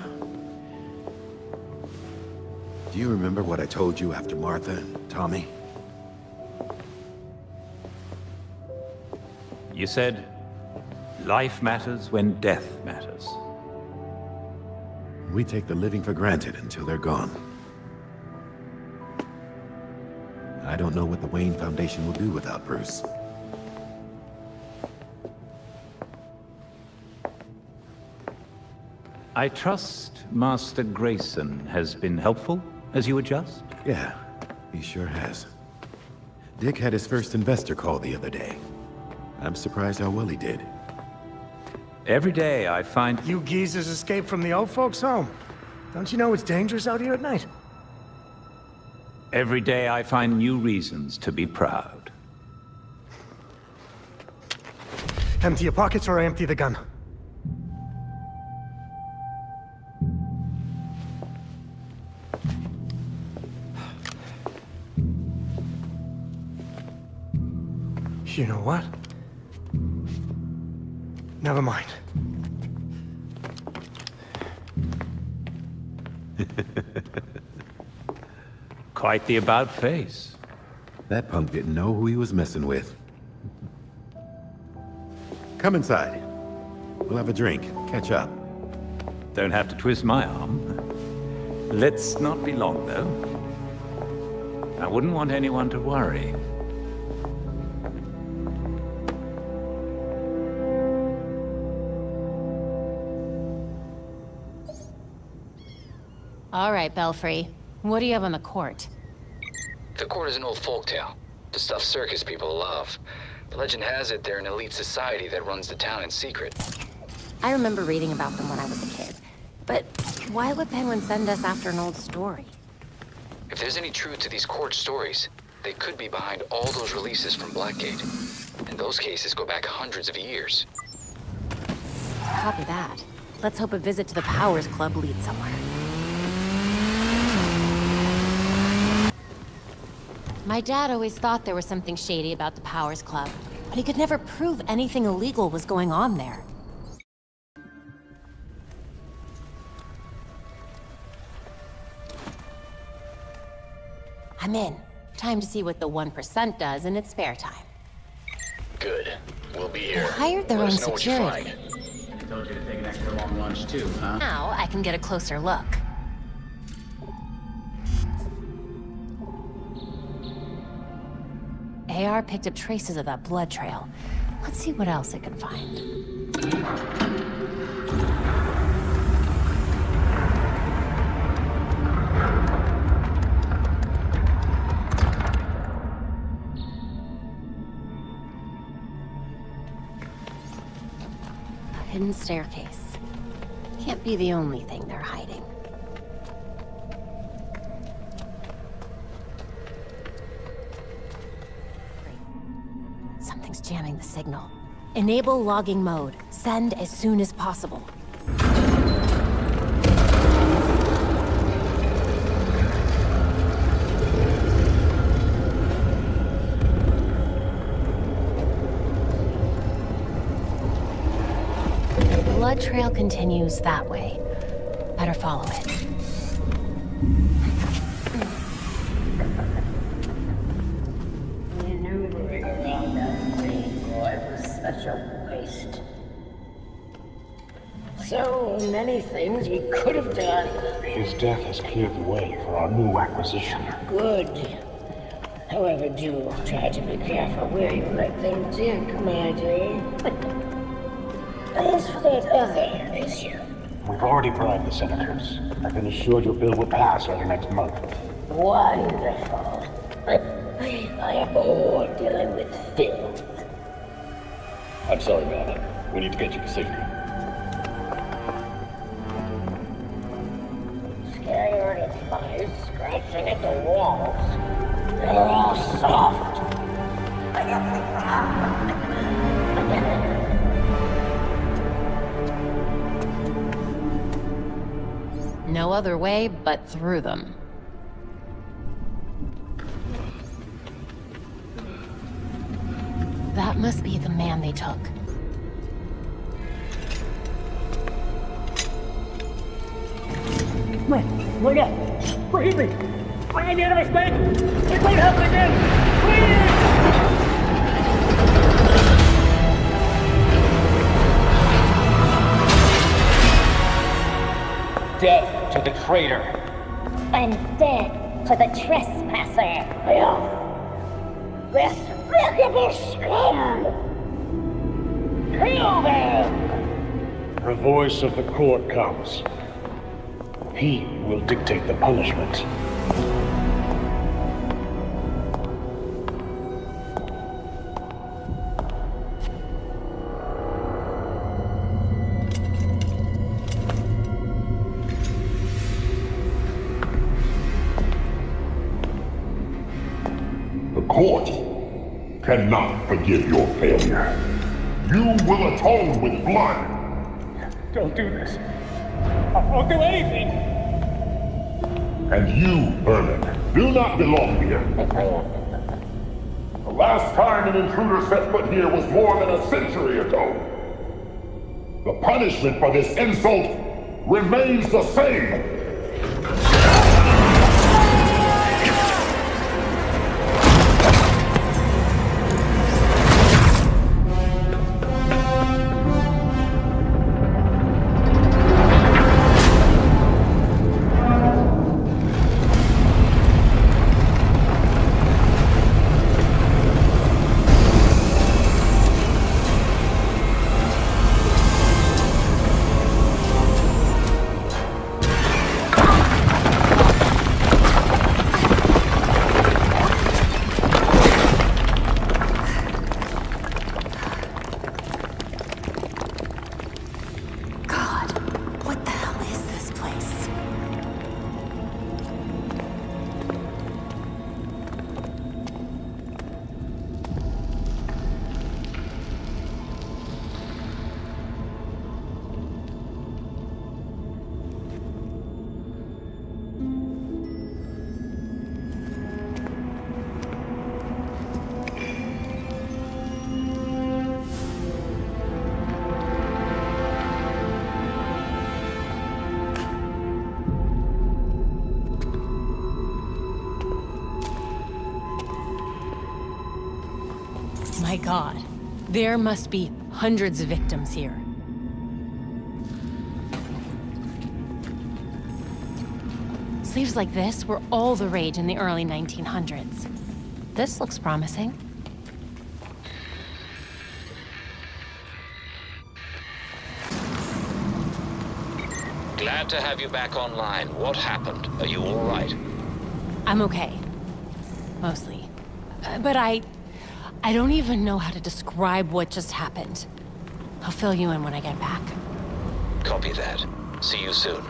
Do you remember what I told you after Martha and Tommy? You said, life matters when death matters. We take the living for granted until they're gone. I don't know what the Wayne Foundation will do without Bruce. I trust Master Grayson has been helpful as you adjust? Yeah, he sure has. Dick had his first investor call the other day. I'm surprised how well he did. Every day I find... You geezers escaped from the old folks' home. Don't you know it's dangerous out here at night? Every day I find new reasons to be proud. Empty your pockets or I empty the gun. You know what? Never mind. Quite the about face. That punk didn't know who he was messing with. Come inside. We'll have a drink, catch up. Don't have to twist my arm. Let's not be long, though. I wouldn't want anyone to worry. All right, Belfry. What do you have on the court? The court is an old folktale. The stuff circus people love. The legend has it they're an elite society that runs the town in secret. I remember reading about them when I was a kid. But why would Penguin send us after an old story? If there's any truth to these court stories, they could be behind all those releases from Blackgate. And those cases go back hundreds of years. Copy that. Let's hope a visit to the Powers Club leads somewhere. My dad always thought there was something shady about the Powers Club, but he could never prove anything illegal was going on there. I'm in. Time to see what the 1% does in its spare time. Good. We'll be here. They hired their own Let us know what you security. find. Told you to take an extra long lunch too, huh? Now I can get a closer look. AR picked up traces of that blood trail. Let's see what else it can find. Hidden staircase. Can't be the only thing they're hiding. Something's jamming the signal. Enable logging mode. Send as soon as possible. Blood trail continues that way. Better follow it. Maneuvering around that green boy was such a waste. So many things we could have done. His death has cleared the way for our new acquisition. Good. However, do try to be careful where you let them dig, my dear. As for that other issue... We've already bribed the senators. I've been assured your bill will pass early next month. Wonderful. I am bored dealing with filth. I'm sorry, Madam. We need to get you to safety. Scared of flies scratching at the walls. They're all soft. No other way but through them. That must be the man they took. Look out! Believe me! I made a mistake! It won't happen again! Please! Death to the traitor! And death to the trespasser! Despicable scum! Kill them! The voice of the court comes. He will dictate the punishment. The court cannot forgive your failure. You will atone with blood. Don't do this. I won't do anything! And you, Herman, do not belong here. The last time an intruder set foot here was more than a century ago. The punishment for this insult remains the same. My God, there must be hundreds of victims here. Sleeves like this were all the rage in the early 1900s. This looks promising. Glad to have you back online. What happened? Are you all right? I'm okay. Mostly. But I don't even know how to describe what just happened. I'll fill you in when I get back. Copy that. See you soon.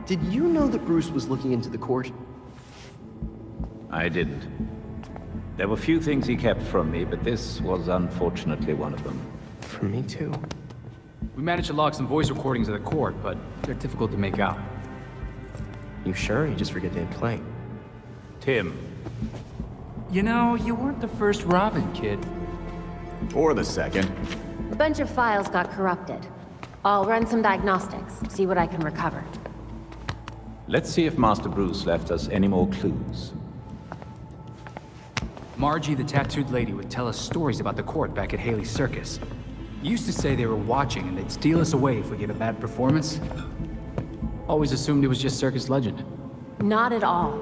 Did you know that Bruce was looking into the court? I didn't. There were few things he kept from me, but this was unfortunately one of them. From me too. We managed to log some voice recordings of the court, but they're difficult to make out. You sure? You just forget to hit play. Tim. You know, you weren't the first Robin, kid. Or the second. A bunch of files got corrupted. I'll run some diagnostics, see what I can recover. Let's see if Master Bruce left us any more clues. Margie, the tattooed lady, would tell us stories about the court back at Haley's Circus. Used to say they were watching and they'd steal us away if we gave a bad performance. Always assumed it was just circus legend. Not at all.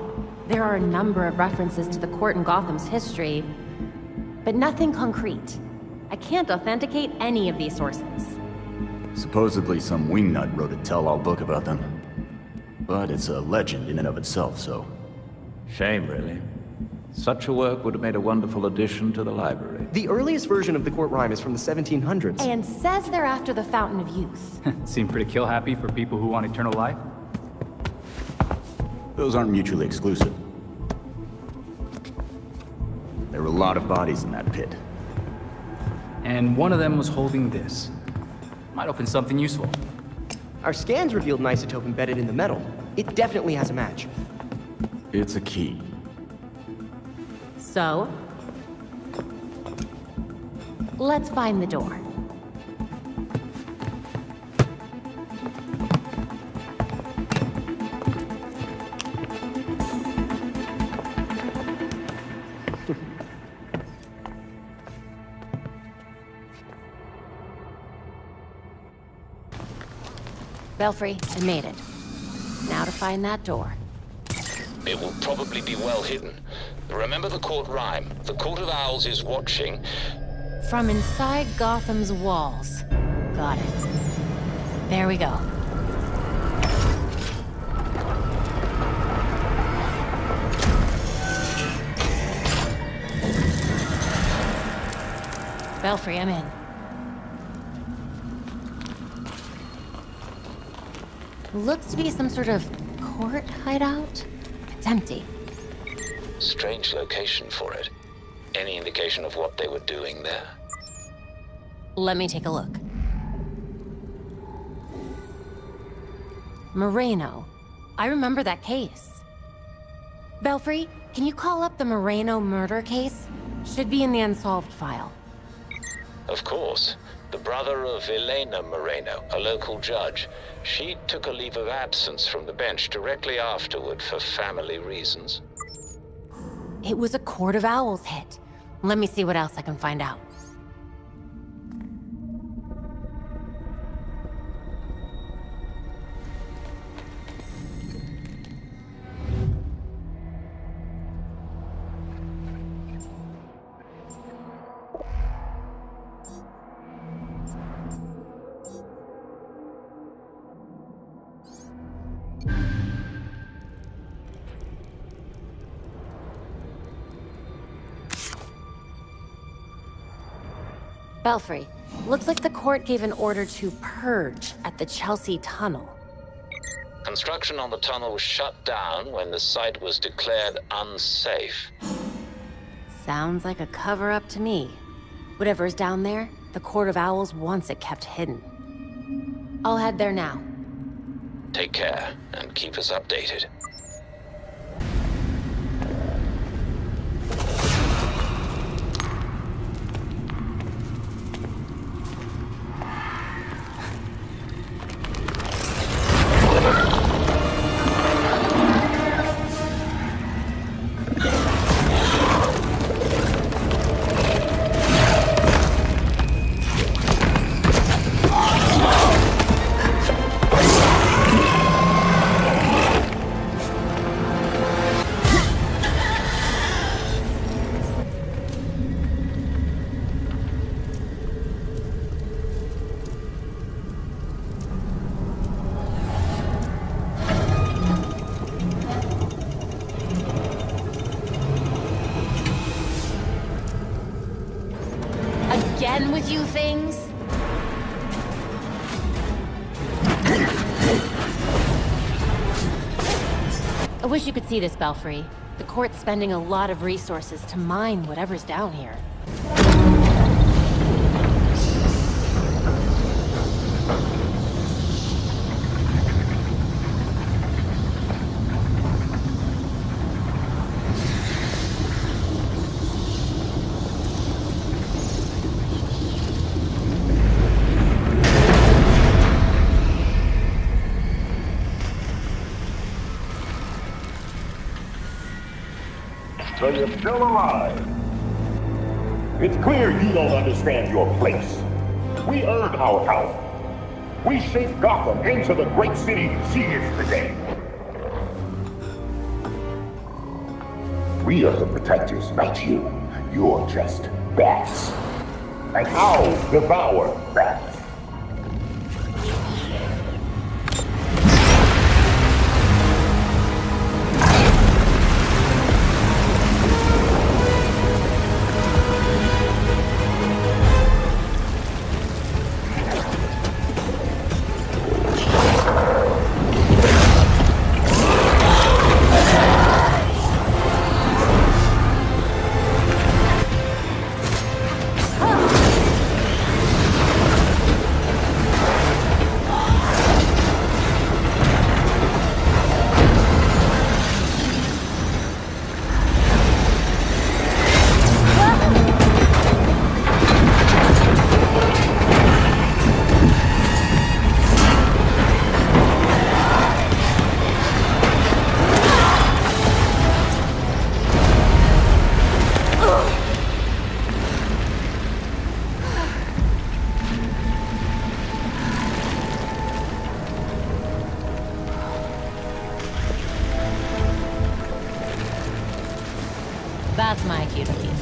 There are a number of references to the court in Gotham's history, but nothing concrete. I can't authenticate any of these sources. Supposedly some wingnut wrote a tell-all book about them. But it's a legend in and of itself, so... Shame, really. Such a work would have made a wonderful addition to the library. The earliest version of the court rhyme is from the 1700s. And says they're after the Fountain of Youth. Seem pretty kill-happy for people who want eternal life. Those aren't mutually exclusive. There were a lot of bodies in that pit. And one of them was holding this. Might open something useful. Our scans revealed an isotope embedded in the metal. It definitely has a match. It's a key. So? Let's find the door. Belfry, I made it. Now to find that door. It will probably be well hidden. Remember the court rhyme. The Court of Owls is watching. From inside Gotham's walls. Got it. There we go. Belfry, I'm in. Looks to be some sort of court hideout. It's empty. Strange location for it. Any indication of what they were doing there? Let me take a look. Moreno. I remember that case. Belfry, can you call up the Moreno murder case? Should be in the unsolved file. Of course. The brother of Elena Moreno, a local judge. She took a leave of absence from the bench directly afterward for family reasons. It was a Court of Owls hit. Let me see what else I can find out. Belfry, looks like the court gave an order to purge at the Chelsea Tunnel. Construction on the tunnel was shut down when the site was declared unsafe. Sounds like a cover-up to me. Whatever's down there, the Court of Owls wants it kept hidden. I'll head there now. Take care, and keep us updated. done with you things? I wish you could see this, Belfry. The court's spending a lot of resources to mine whatever's down here. So you're still alive. It's clear you don't understand your place. We earned our power. We shaped Gotham into the great city she is today. We are the protectors, not you. You're just bats. And I'll devour bats. That's my cue to leave.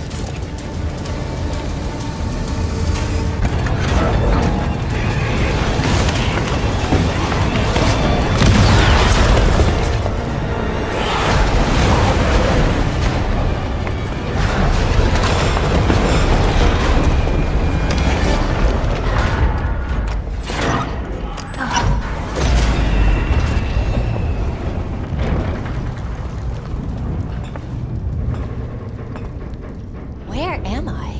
Where am I?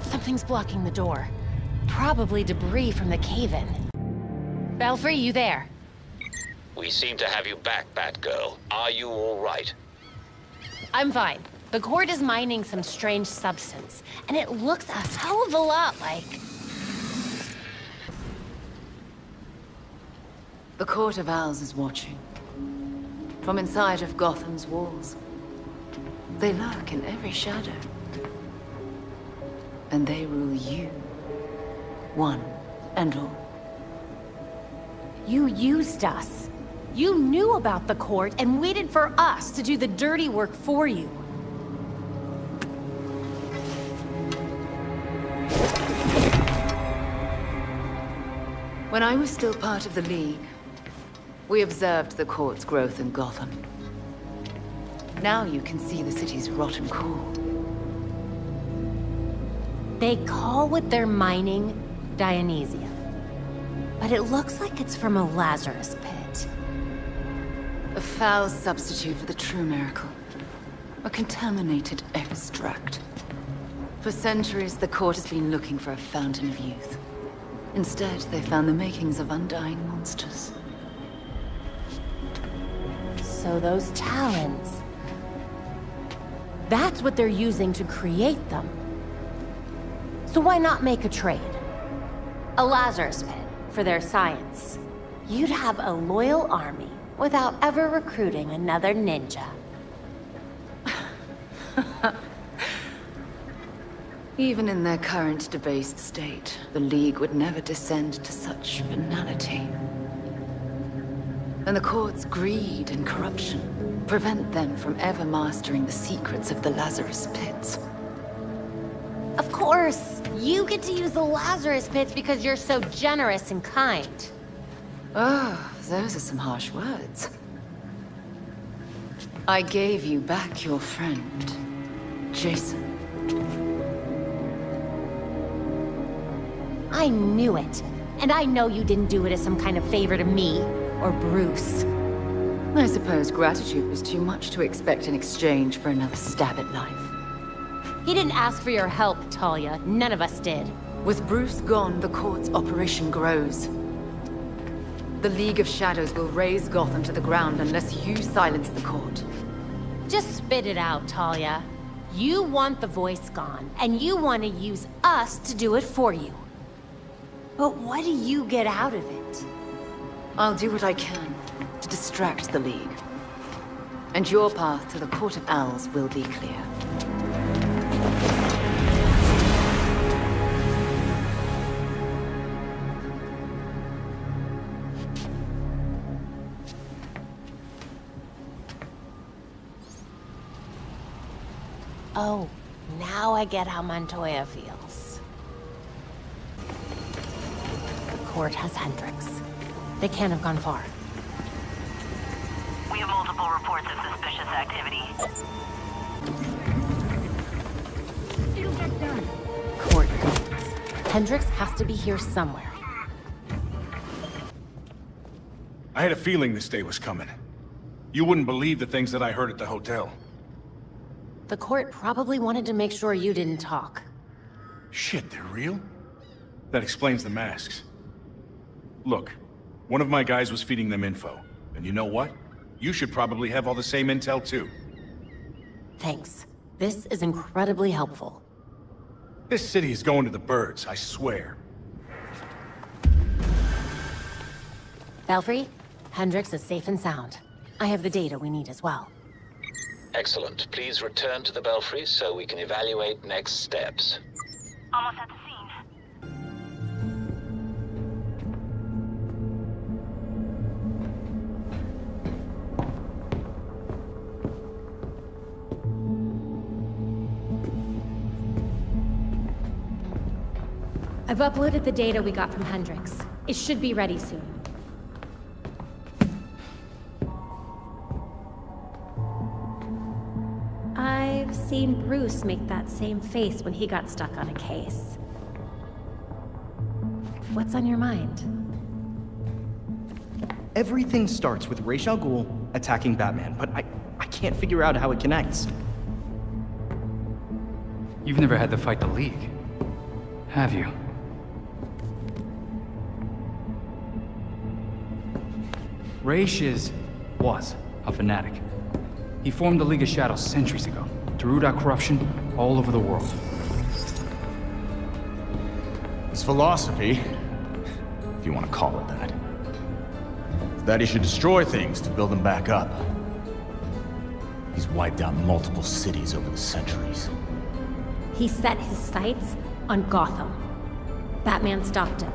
Something's blocking the door. Probably debris from the cave-in. Belfry, you there? We seem to have you back, Batgirl. Are you all right? I'm fine. The court is mining some strange substance, and it looks a hell of a lot like... The Court of Owls is watching. From inside of Gotham's walls. They lurk in every shadow. And they rule you. One and all. You used us. You knew about the court and waited for us to do the dirty work for you. When I was still part of the League, we observed the court's growth in Gotham. Now you can see the city's rotten core. They call what they're mining Dionysia. But it looks like it's from a Lazarus pit. A foul substitute for the true miracle. A contaminated extract. For centuries, the court has been looking for a fountain of youth. Instead, they found the makings of undying monsters. So those talons... that's what they're using to create them. So why not make a trade? A Lazarus pit for their science. You'd have a loyal army without ever recruiting another ninja. Even in their current debased state, the League would never descend to such banality. And the court's greed and corruption prevent them from ever mastering the secrets of the Lazarus Pits. Of course! You get to use the Lazarus Pits because you're so generous and kind. Oh, those are some harsh words. I gave you back your friend, Jason. I knew it. And I know you didn't do it as some kind of favor to me, or Bruce. I suppose gratitude was too much to expect in exchange for another stab at life. He didn't ask for your help, Talia. None of us did. With Bruce gone, the court's operation grows. The League of Shadows will raze Gotham to the ground unless you silence the court. Just spit it out, Talia. You want the voice gone, and you want to use us to do it for you. But what do you get out of it? I'll do what I can to distract the League. And your path to the Court of Owls will be clear. Oh, now I get how Montoya feels. The court has Hendricks. They can't have gone far. We have multiple reports of suspicious activity. It'll get done. Court goons. Hendricks has to be here somewhere. I had a feeling this day was coming. You wouldn't believe the things that I heard at the hotel. The court probably wanted to make sure you didn't talk. Shit, they're real? That explains the masks. Look, one of my guys was feeding them info. And you know what? You should probably have all the same intel too. Thanks. This is incredibly helpful. This city is going to the birds, I swear. Belfry, Hendricks is safe and sound. I have the data we need as well. Excellent. Please return to the Belfry so we can evaluate next steps. Almost at the scene. I've uploaded the data we got from Hendricks. It should be ready soon. I've seen Bruce make that same face when he got stuck on a case. What's on your mind? Everything starts with Ra's al Ghul attacking Batman, but I can't figure out how it connects. You've never had to fight the League, have you? Ra's was a fanatic. He formed the League of Shadows centuries ago to root out corruption all over the world. His philosophy, if you want to call it that, is that he should destroy things to build them back up. He's wiped out multiple cities over the centuries. He set his sights on Gotham. Batman stopped him.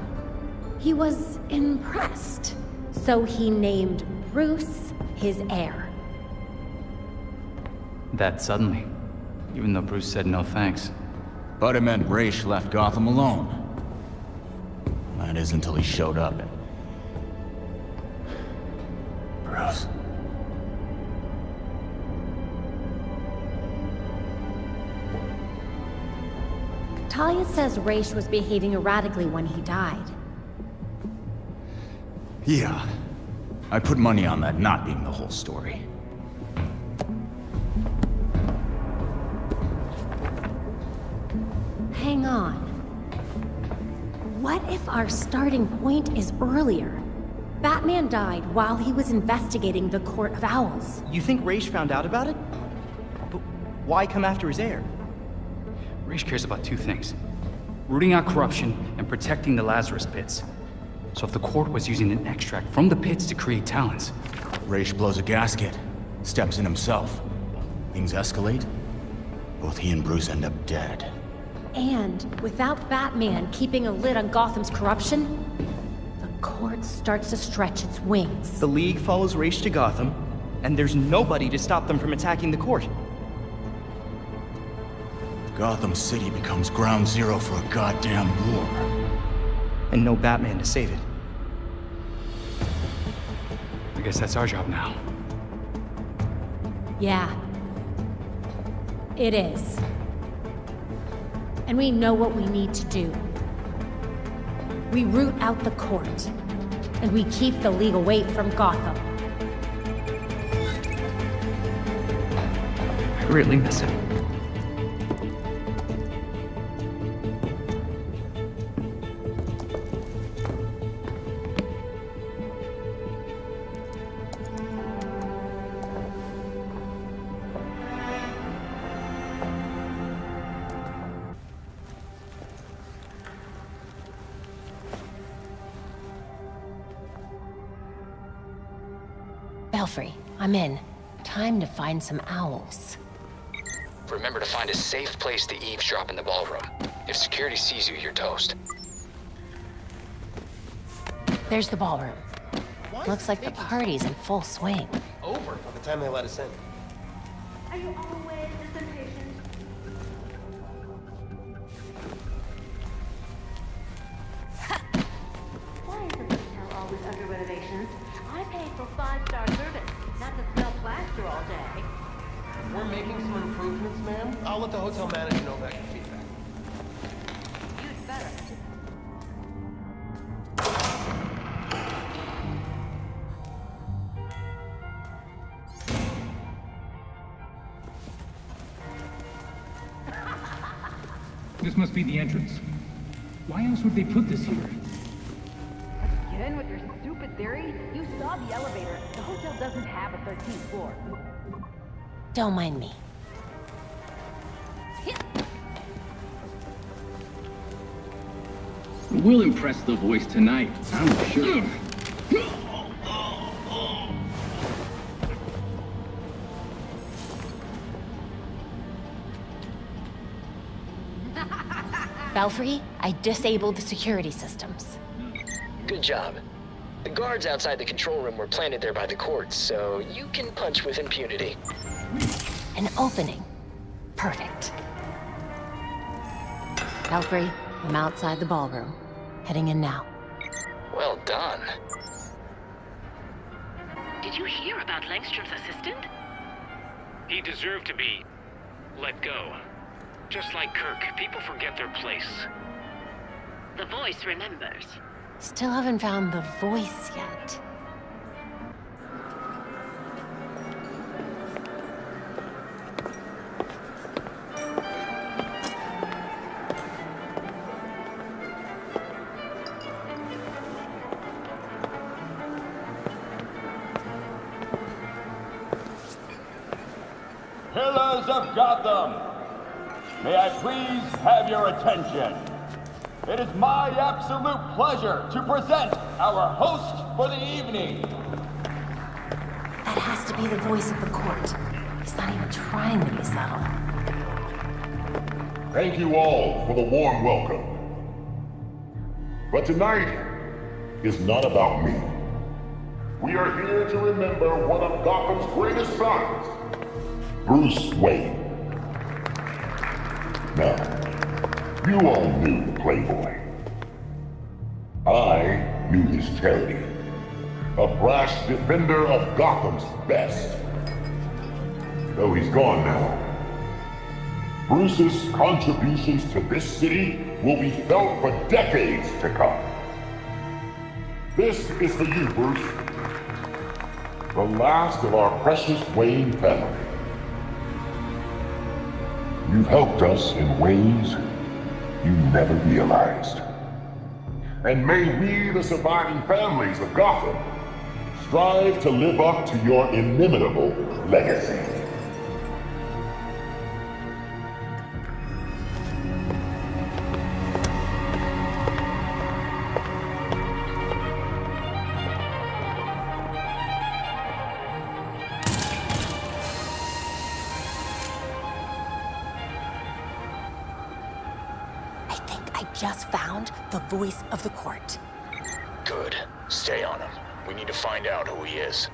He was impressed, so he named Bruce his heir. That suddenly, even though Bruce said no thanks. But it meant Ra's left Gotham alone. That is until he showed up and... Bruce. Talia says Ra's was behaving erratically when he died. Yeah. I put money on that not being the whole story. Hang on. What if our starting point is earlier? Batman died while he was investigating the Court of Owls. You think Ra's found out about it? But why come after his heir? Ra's cares about two things: rooting out corruption and protecting the Lazarus Pits. So if the court was using an extract from the pits to create Talons... Ra's blows a gasket, steps in himself. Things escalate. Both he and Bruce end up dead. And without Batman keeping a lid on Gotham's corruption, the court starts to stretch its wings. The League follows Ra's to Gotham, and there's nobody to stop them from attacking the court. Gotham City becomes ground zero for a goddamn war. And no Batman to save it. I guess that's our job now. Yeah. It is. And we know what we need to do. We root out the court. And we keep the League away from Gotham. I really miss him. Belfry, I'm in. Time to find some owls. Remember to find a safe place to eavesdrop in the ballroom. If security sees you, you're toast. There's the ballroom. Looks like the party's in full swing. Over by the time they let us in. Are you always this impatient? Why is the hotel always under renovations? I paid for 5-star service, not to smell plaster all day. We're making some improvements, ma'am. I'll let the hotel manager know about your feedback. You'd better. This must be the entrance. Why else would they put this here? Again with your stupid theory? You saw the elevator. The hotel doesn't have a 13th floor. Don't mind me. We'll impress the voice tonight, I'm sure. Belfry, I disabled the security systems. Good job. The guards outside the control room were planted there by the courts, so you can punch with impunity. An opening. Perfect. Belfry, I'm outside the ballroom. Heading in now. Well done. Did you hear about Langstrom's assistant? He deserved to be let go. Just like Kirk, people forget their place. The voice remembers. Still haven't found the voice yet. Pillars of Gotham! May I please have your attention? It is my absolute pleasure to present our host for the evening. That has to be the voice of the court. He's not even trying to be subtle. Thank you all for the warm welcome. But tonight is not about me. We are here to remember one of Gotham's greatest sons, Bruce Wayne. Now, you all knew the Playboy. I knew his charity. A brash defender of Gotham's best. Though he's gone now, Bruce's contributions to this city will be felt for decades to come. This is for you, Bruce. The last of our precious Wayne family. You've helped us in ways you never realized. And may we, the surviving families of Gotham, strive to live up to your inimitable legacy. Just found the voice of the court. Good. Stay on him. We need to find out who he is.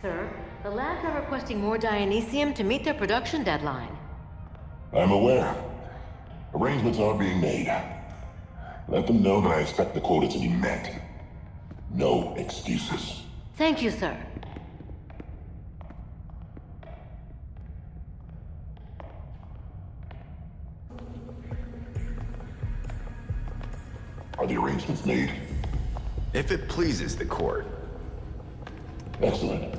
Sir, the labs are requesting more Dionysium to meet their production deadline. I'm aware. Arrangements are being made. Let them know that I expect the quota to be met. No excuses. Thank you, sir. the arrangements made? If it pleases the court. Excellent.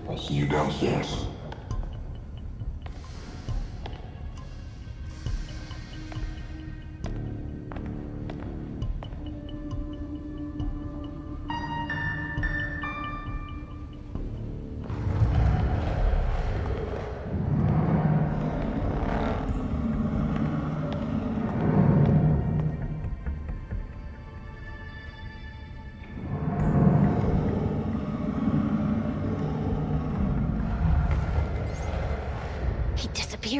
I'll see you downstairs.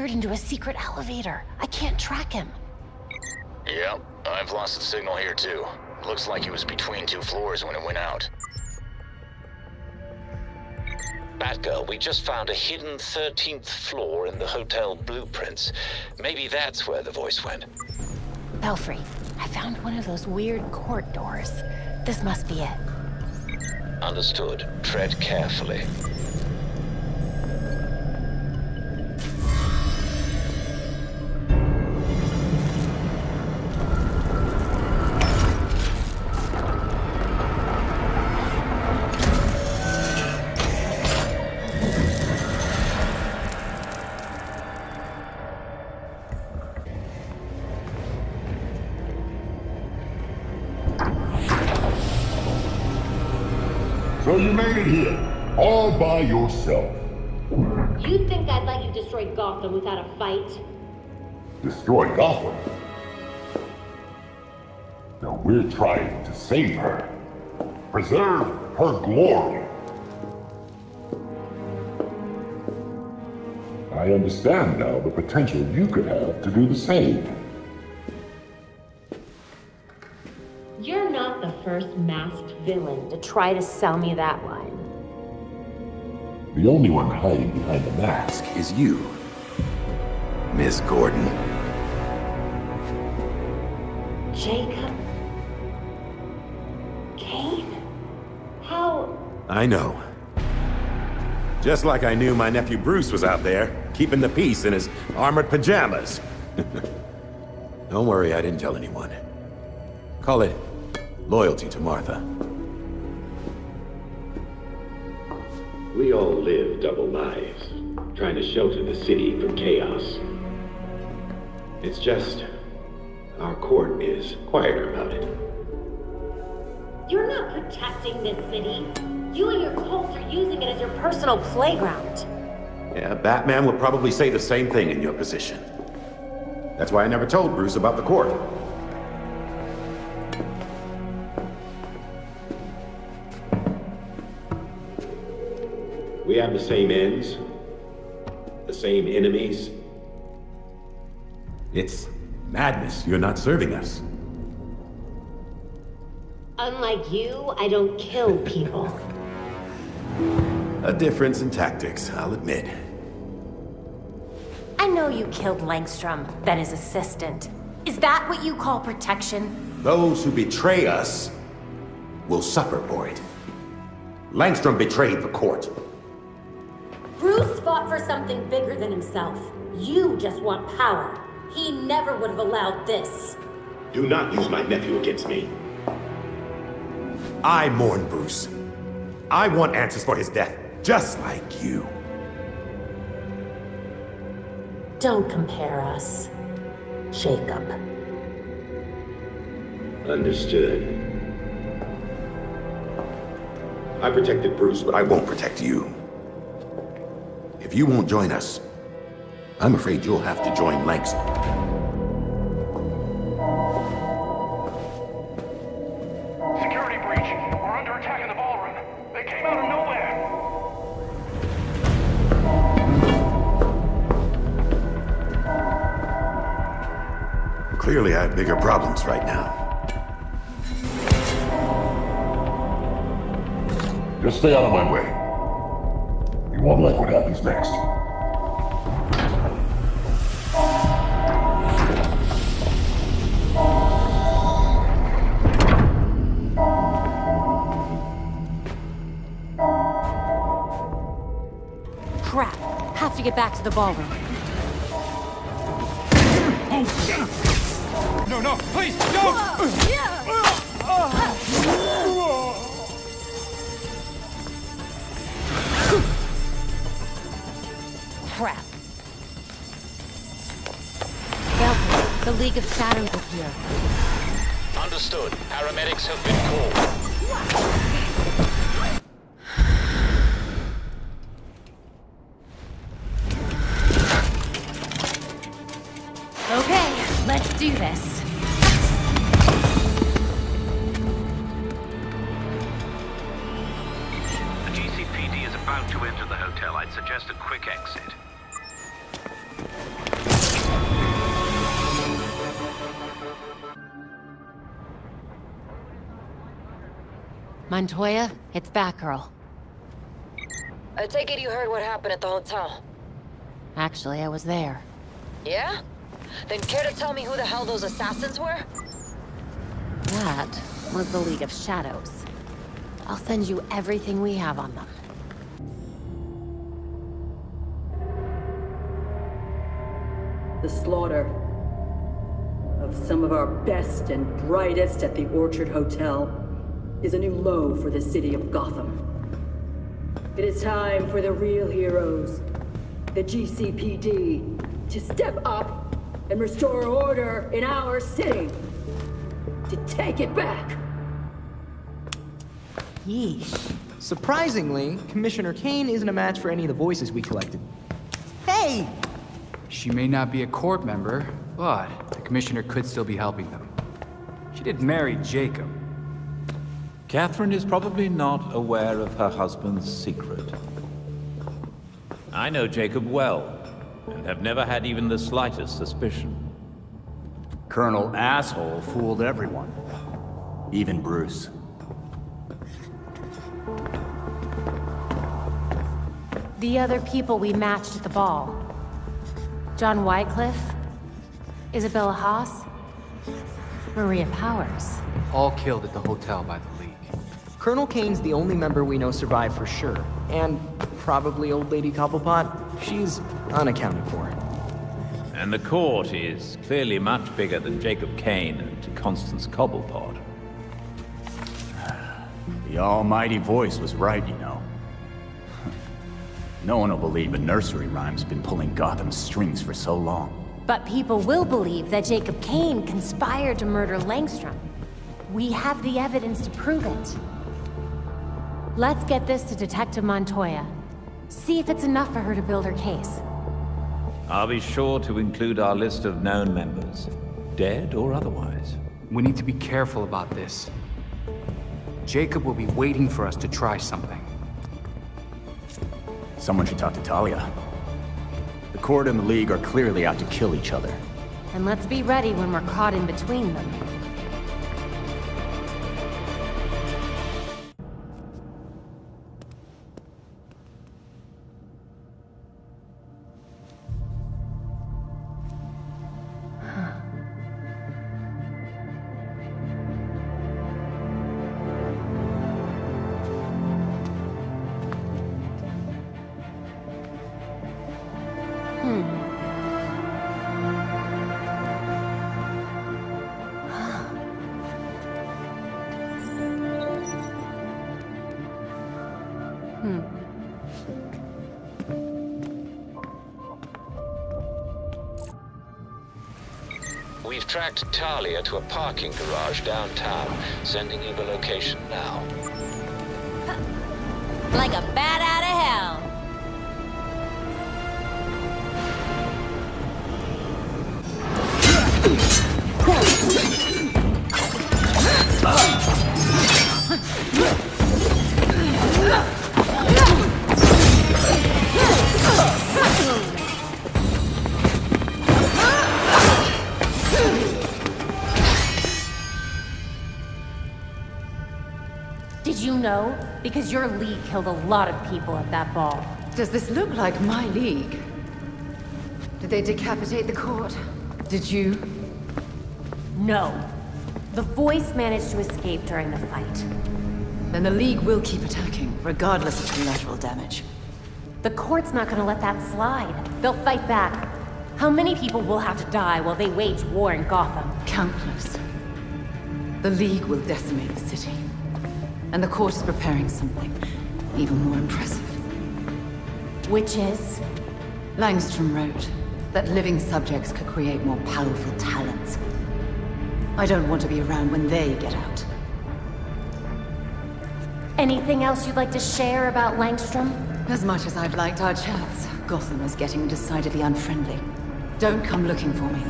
Into a secret elevator. I can't track him. Yep, I've lost the signal here too. Looks like he was between 2 floors when it went out. Batgirl, we just found a hidden 13th floor in the hotel blueprints. Maybe that's where the voice went. Belfry, I found one of those weird court doors. This must be it. Understood. Tread carefully. So you made it here, all by yourself. You think I'd let you destroy Gotham without a fight? Destroy Gotham? No, we're trying to save her. Preserve her glory. I understand now the potential you could have to do the same. You're not the first masked villain to try to sell me that line. The only one hiding behind the mask is you, Miss Gordon. Jacob? Kane? How? I know. Just like I knew my nephew Bruce was out there, keeping the peace in his armored pajamas. Don't worry, I didn't tell anyone. Call it loyalty to Martha. We all live double lives, trying to shelter the city from chaos. It's just, our court is quieter about it. You're not protecting this city. You and your cult are using it as your personal playground. Yeah, Batman would probably say the same thing in your position. That's why I never told Bruce about the court. We have the same ends, the same enemies. It's madness you're not serving us. Unlike you, I don't kill people. A difference in tactics, I'll admit. I know you killed Langstrom, then his assistant. Is that what you call protection? Those who betray us will suffer for it. Langstrom betrayed the court. Bruce fought for something bigger than himself. You just want power. He never would have allowed this. Do not use my nephew against me. I mourn Bruce. I want answers for his death, just like you. Don't compare us, Jacob. Understood. I protected Bruce, but I won't protect you. If you won't join us, I'm afraid you'll have to join Langston. Security breach. We're under attack in the ballroom. They came out of nowhere. Clearly, I have bigger problems right now. Just stay out of my way. You won't like what happens next. Crap. Have to get back to the ballroom. No, no, please, don't! Crap. Belton, the League of Shadows is here. Understood. Paramedics have been called. Okay, let's do this. The GCPD is about to enter the hotel. I'd suggest a quick exit. Montoya, it's Batgirl. I take it you heard what happened at the hotel. Actually, I was there. Yeah? Then care to tell me who the hell those assassins were? That was the League of Shadows. I'll send you everything we have on them. The slaughter of some of our best and brightest at the Orchard Hotel is a new low for the city of Gotham. It is time for the real heroes, the GCPD, to step up and restore order in our city. To take it back. Yeesh. Surprisingly, Commissioner Kane isn't a match for any of the voices we collected. Hey! She may not be a court member, but the Commissioner could still be helping them. She did marry Jacob. Catherine is probably not aware of her husband's secret. I know Jacob well, and have never had even the slightest suspicion. Colonel Asshole fooled everyone. Even Bruce. The other people we matched at the ball. John Wycliffe, Isabella Haas, Maria Powers. All killed at the hotel by the League. Colonel Kane's the only member we know survived for sure. And probably Old Lady Cobblepot. She's unaccounted for. And the court is clearly much bigger than Jacob Kane and Constance Cobblepot. The almighty voice was right, you know. No one will believe a nursery rhyme's been pulling Gotham's strings for so long. But people will believe that Jacob Kane conspired to murder Langstrom. We have the evidence to prove it. Let's get this to Detective Montoya. See if it's enough for her to build her case. I'll be sure to include our list of known members, dead or otherwise. We need to be careful about this. Jacob will be waiting for us to try something. Someone should talk to Talia. The Court and the League are clearly out to kill each other. And let's be ready when we're caught in between them. We've tracked Talia to a parking garage downtown, sending you the location now. Like a bat out of hell. Did you know? Because your league killed a lot of people at that ball. Does this look like my league? Did they decapitate the court? Did you? No. The voice managed to escape during the fight. Then the league will keep attacking, regardless of collateral damage. The court's not gonna let that slide. They'll fight back. How many people will have to die while they wage war in Gotham? Countless. The League will decimate the city. And the court is preparing something even more impressive. Which is? Langstrom wrote that living subjects could create more powerful talents. I don't want to be around when they get out. Anything else you'd like to share about Langstrom? As much as I've liked our chats, Gotham is getting decidedly unfriendly. Don't come looking for me.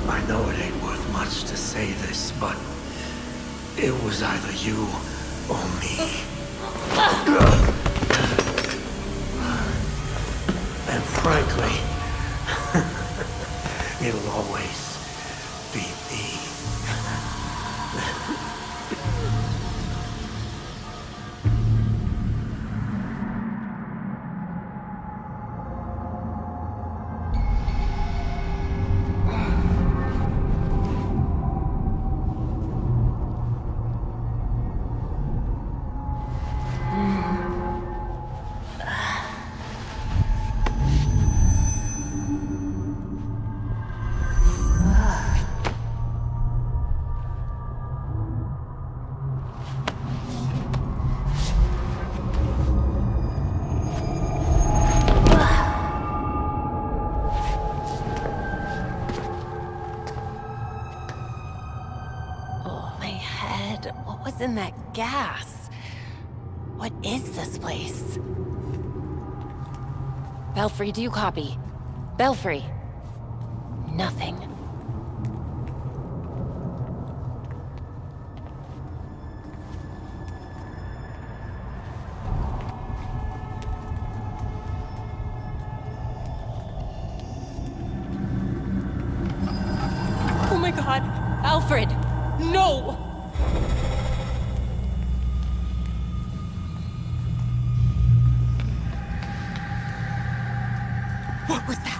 I know it ain't worth much to say this, but it was either you or me. And frankly, it'll always be me. What was in that gas? What is this place? Belfry, do you copy? Belfry. Nothing. Oh my God, Alfred, no! What was that?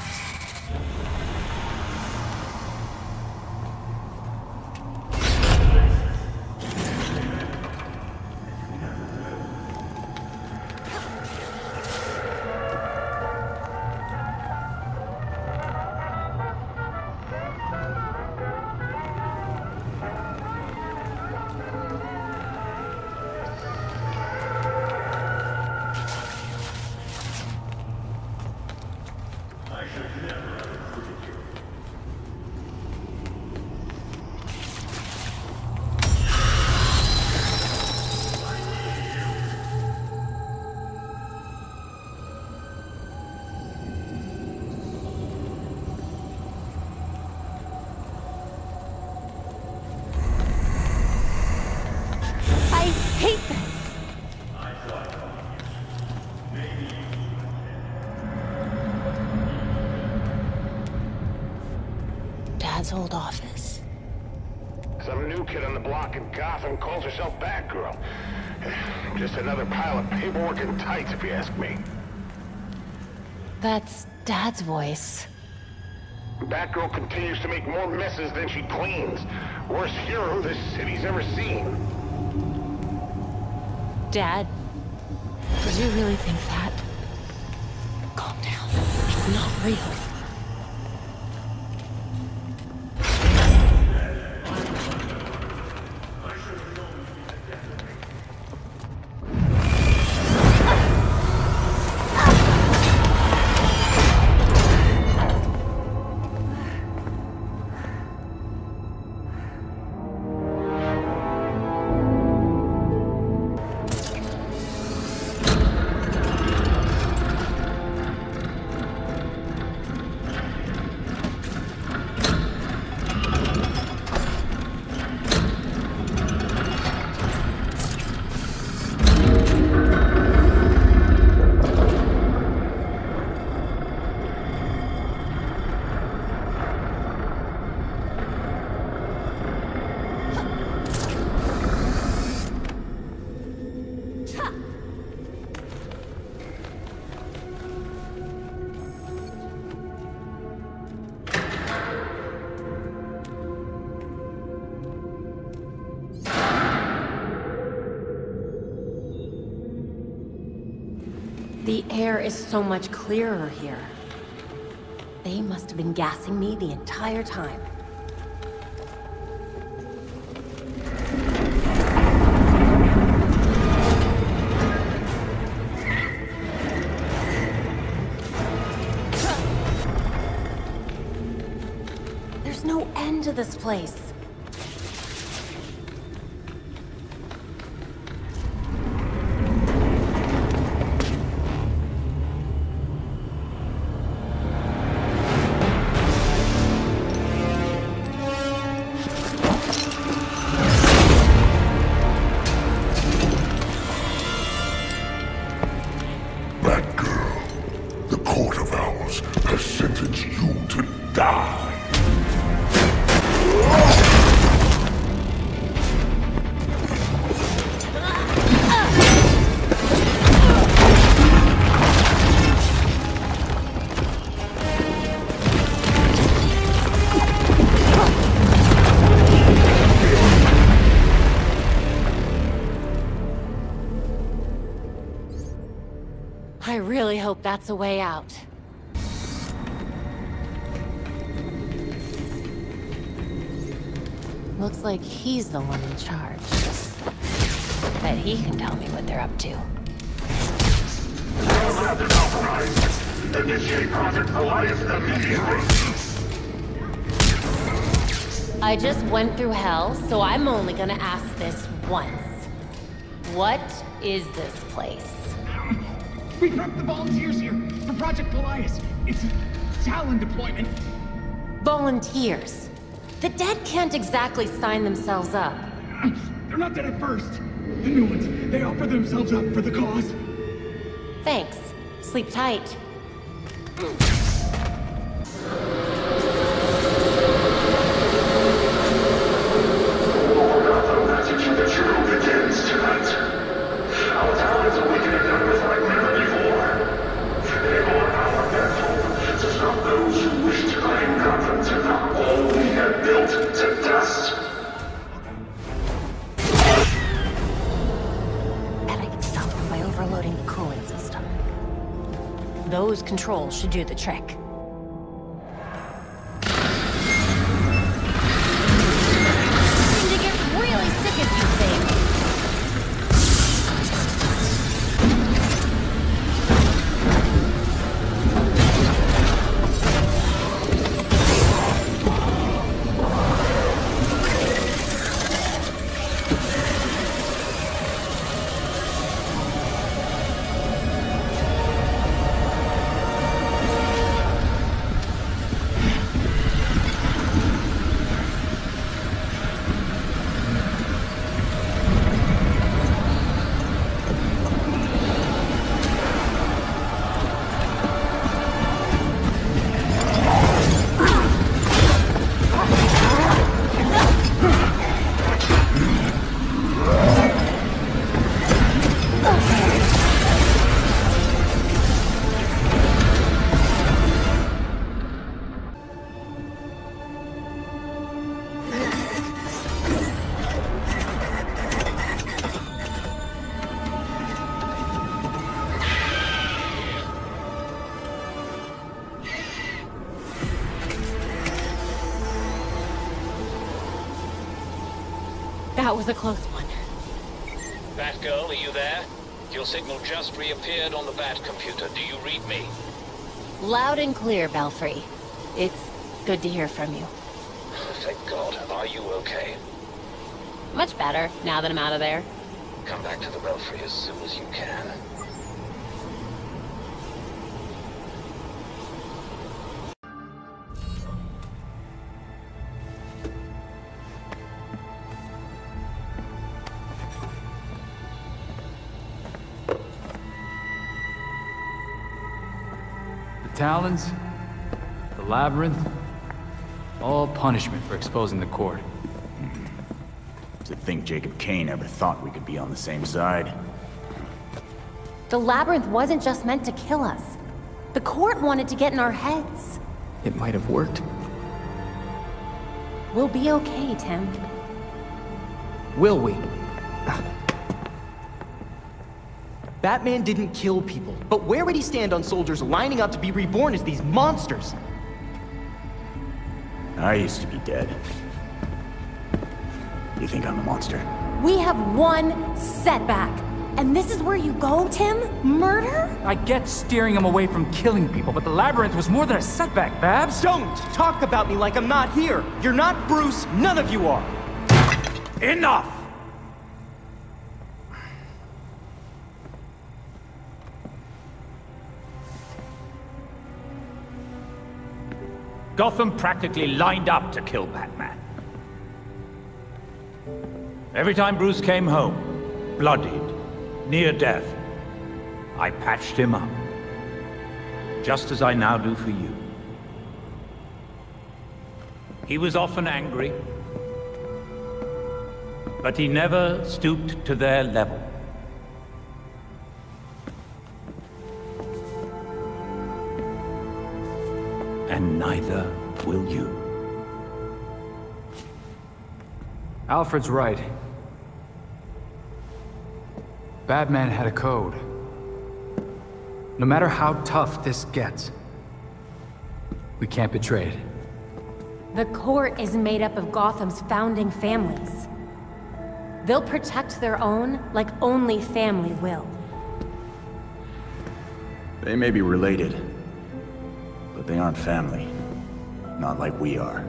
Old office. Some new kid on the block in Gotham calls herself Batgirl. Just another pile of paperwork and tights, if you ask me. That's Dad's voice. Batgirl continues to make more messes than she cleans. Worst hero this city's ever seen. Dad, did you really think that? Calm down. It's not real. The air is so much clearer here. They must have been gassing me the entire time. There's no end to this place. I really hope that's a way out. Looks like he's the one in charge. Bet he can tell me what they're up to. Initiate Project Goliath immediately. I just went through hell, so I'm only gonna ask this once. What is this place? We prepped the volunteers here for Project Goliath. It's a Talon deployment. Volunteers? The dead can't exactly sign themselves up. They're not dead at first. The new ones, they offer themselves up for the cause. Thanks. Sleep tight. The true begins tonight. Our talents awakening numbers like never before. They are our best hope to stop those who wish to claim Gotham to knock all we have built to dust. Bet I can stop them by overloading the cooling system. Those controls should do the trick. That was a close one. Batgirl, are you there? Your signal just reappeared on the Bat computer. Do you read me? Loud and clear, Belfry. It's good to hear from you. Thank God. Are you okay? Much better, now that I'm out of there. Come back to the Belfry as soon as you can. Talons, the Labyrinth, all punishment for exposing the court. To think Jacob Kane ever thought we could be on the same side. The Labyrinth wasn't just meant to kill us. The court wanted to get in our heads. It might have worked. We'll be okay, Tim. Will we? Batman didn't kill people, but where would he stand on soldiers lining up to be reborn as these monsters? I used to be dead. You think I'm a monster? We have one setback. And this is where you go, Tim? Murder? I get steering him away from killing people, but the labyrinth was more than a setback, Babs. Don't talk about me like I'm not here. You're not Bruce, none of you are. Enough! Gotham practically lined up to kill Batman. Every time Bruce came home, bloodied, near death, I patched him up. Just as I now do for you. He was often angry, but he never stooped to their level. And neither will you. Alfred's right. Batman had a code. No matter how tough this gets, we can't betray it. The court is made up of Gotham's founding families. They'll protect their own like only family will. They may be related, but they aren't family. Not like we are.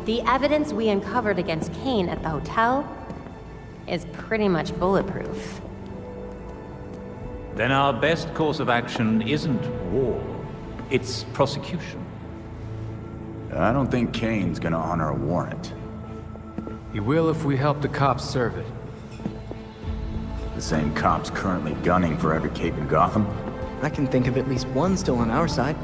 The evidence we uncovered against Kane at the hotel is pretty much bulletproof. Then our best course of action isn't war, it's prosecution. I don't think Kane's gonna honor a warrant. He will if we help the cops serve it. The same cops currently gunning for every cape in Gotham? I can think of at least one still on our side.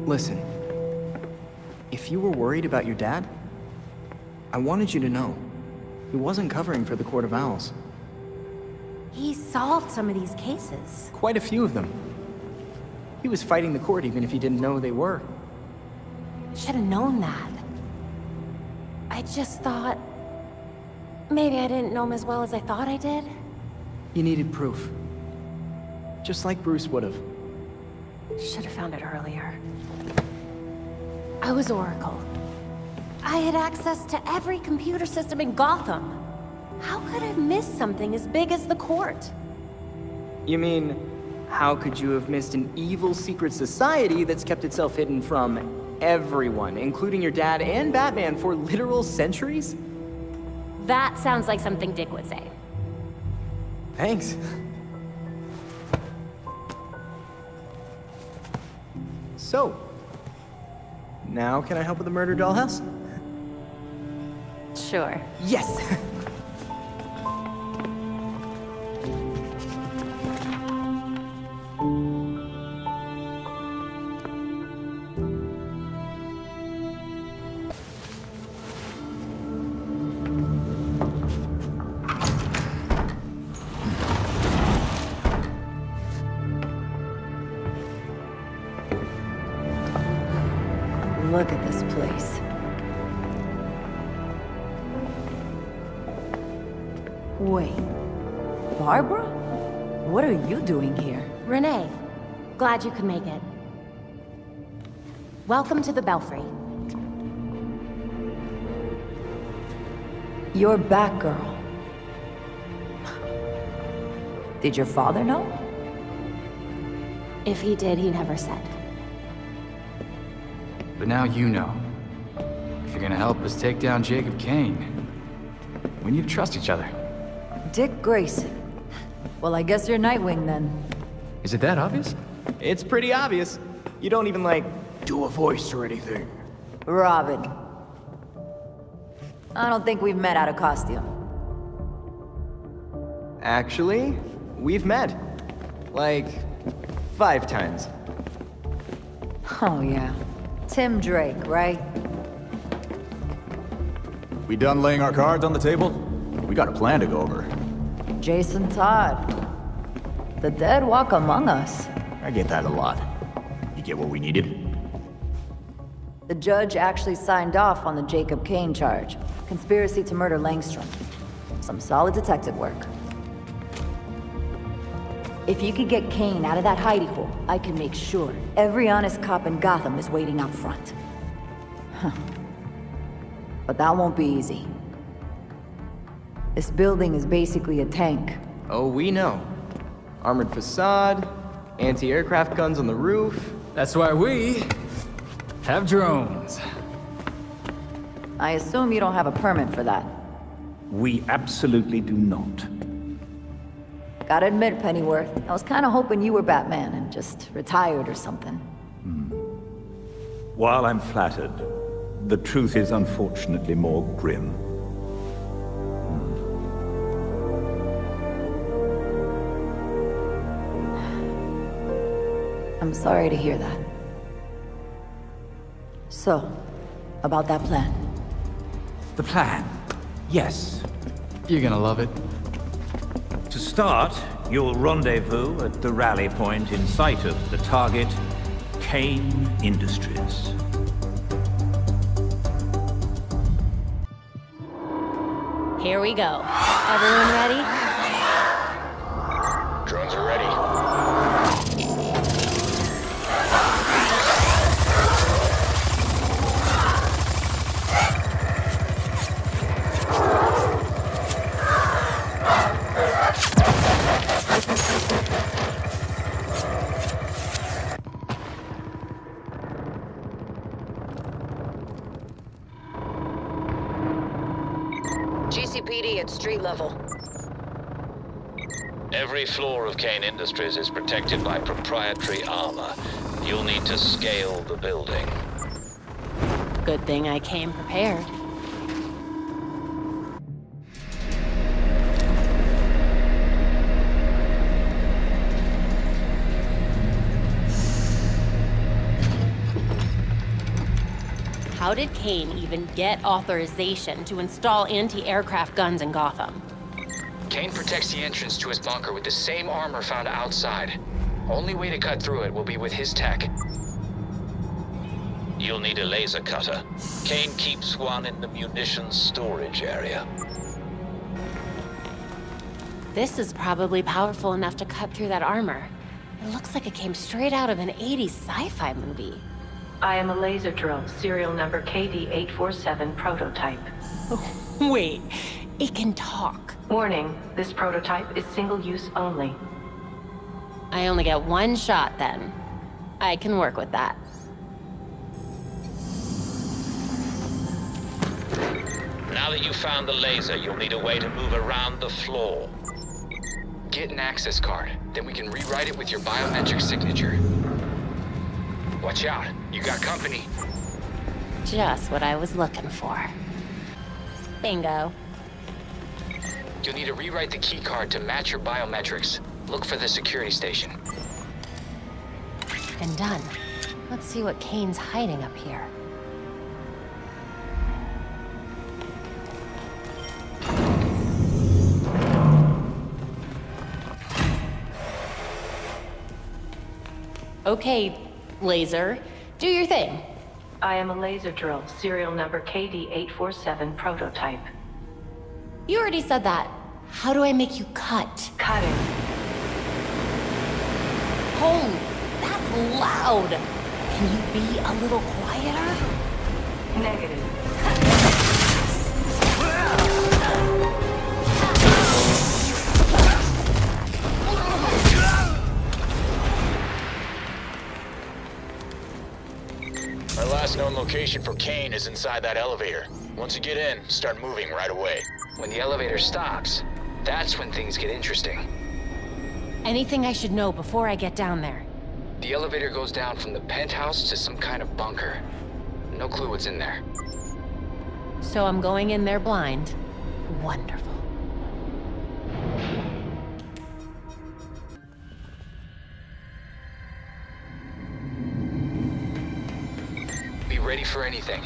Listen, if you were worried about your dad, I wanted you to know, he wasn't covering for the Court of Owls. He solved some of these cases. Quite a few of them. He was fighting the court even if he didn't know they were. Should have known that. I just thought... maybe I didn't know him as well as I thought I did. You needed proof. Just like Bruce would have. Should have found it earlier. I was Oracle. I had access to every computer system in Gotham. How could I have missed something as big as the court? You mean, how could you have missed an evil secret society that's kept itself hidden from everyone, including your dad and Batman, for literal centuries? That sounds like something Dick would say. Thanks. So, now can I help with the murder dollhouse? Sure. Yes! Look at this place. Wait. Barbara? What are you doing here? Renee, glad you could make it. Welcome to the Belfry. You're Batgirl. Did your father know? If he did, he never said. But now you know. If you're gonna help us take down Jacob Kane, we need to trust each other. Dick Grayson. Well, I guess you're Nightwing then. Is it that obvious? It's pretty obvious. You don't even, like, do a voice or anything. Robin. I don't think we've met out of costume. Actually, we've met. Like, 5 times. Oh yeah. Tim Drake, right? We done laying our cards on the table? We got a plan to go over. Jason Todd. The dead walk among us. I get that a lot. You get what we needed? The judge actually signed off on the Jacob Kane charge. Conspiracy to murder Langstrom. Some solid detective work. If you could get Kane out of that hidey hole, I can make sure every honest cop in Gotham is waiting out front. Huh. But that won't be easy. This building is basically a tank. Oh, we know. Armored facade, anti-aircraft guns on the roof. That's why we have drones. I assume you don't have a permit for that. We absolutely do not. Gotta admit, Pennyworth, I was kinda hoping you were Batman and just retired or something. While I'm flattered, the truth is unfortunately more grim. I'm sorry to hear that. So, about that plan. The plan? Yes. You're gonna love it. To start, you'll rendezvous at the rally point in sight of the target, Kane Industries. Here we go. Everyone ready? Drones are ready. GCPD at street level. Every floor of Kane Industries is protected by proprietary armor. You'll need to scale the building. Good thing I came prepared. How did Kane even get authorization to install anti-aircraft guns in Gotham? Kane protects the entrance to his bunker with the same armor found outside. Only way to cut through it will be with his tech. You'll need a laser cutter. Kane keeps one in the munitions storage area. This is probably powerful enough to cut through that armor. It looks like it came straight out of an 80s sci-fi movie. I am a laser drill, serial number KD-847 prototype. Wait, it can talk. Warning, this prototype is single-use only. I only get one shot then. I can work with that. Now that you've found the laser, you'll need a way to move around the floor. Get an access card, then we can rewrite it with your biometric signature. Watch out, you got company. Just what I was looking for. Bingo. You'll need to rewrite the key card to match your biometrics. Look for the security station. And done. Let's see what Kane's hiding up here. Okay, laser. Do your thing. I am a laser drill, serial number KD-847 prototype. You already said that. How do I make you cut? Cutting. Holy, that's loud. Can you be a little quieter? Negative. Our last known location for Kane is inside that elevator. Once you get in, start moving right away. When the elevator stops, that's when things get interesting. Anything I should know before I get down there? The elevator goes down from the penthouse to some kind of bunker. No clue what's in there. So I'm going in there blind. Wonderful. ready for anything.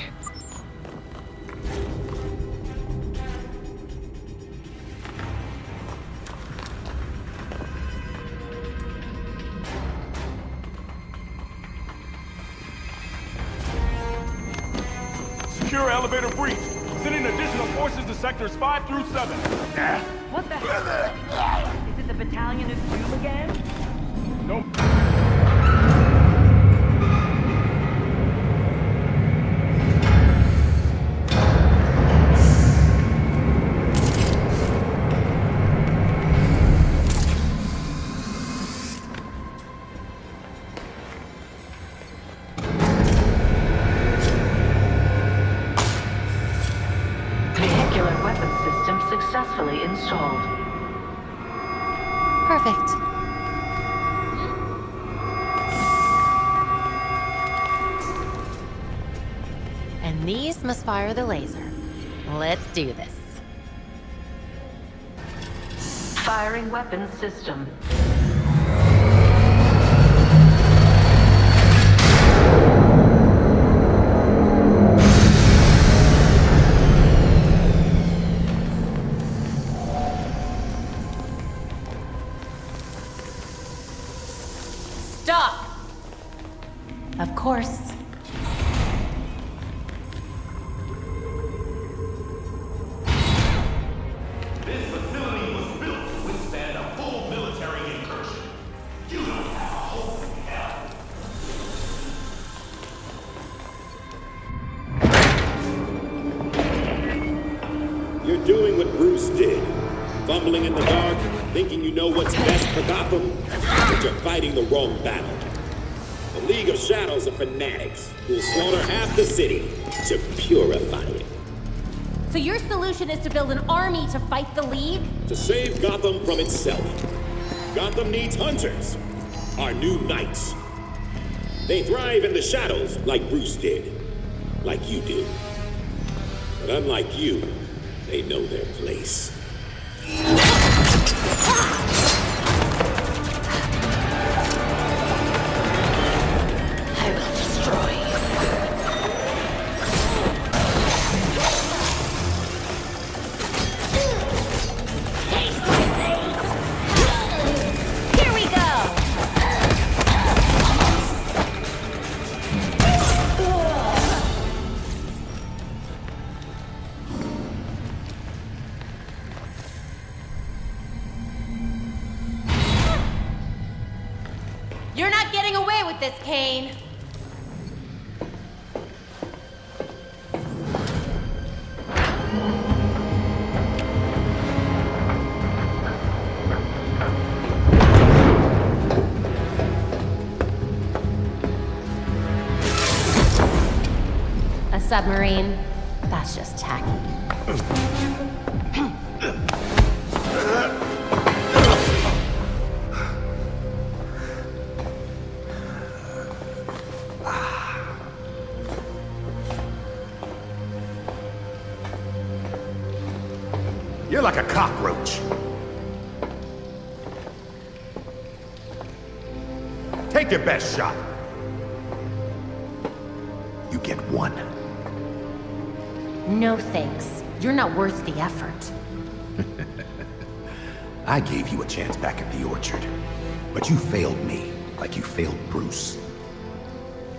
Secure elevator breach. Sending additional forces to sectors 5 through 7. What the hell? Is it the Battalion of Doom again? Nope. Successfully installed. Perfect. And these must fire the laser. Let's do this. Firing weapons system. Stop! Of course. This facility was built to withstand a full military incursion. You don't have a hope in hell. You're doing what Bruce did. Fumbling in the dark, thinking you know what's best for Gotham, but you're fighting the wrong battle. The League of Shadows are fanatics who will slaughter half the city to purify it. So your solution is to build an army to fight the League? To save Gotham from itself. Gotham needs hunters, our new knights. They thrive in the shadows like Bruce did, like you did. But unlike you, they know their place. I will destroy you. Here we go! You're not getting away with this, Kane. A submarine? That's just tacky. You're like a cockroach. Take your best shot. You get one. No thanks. You're not worth the effort. I gave you a chance back at the orchard, but you failed me like you failed Bruce.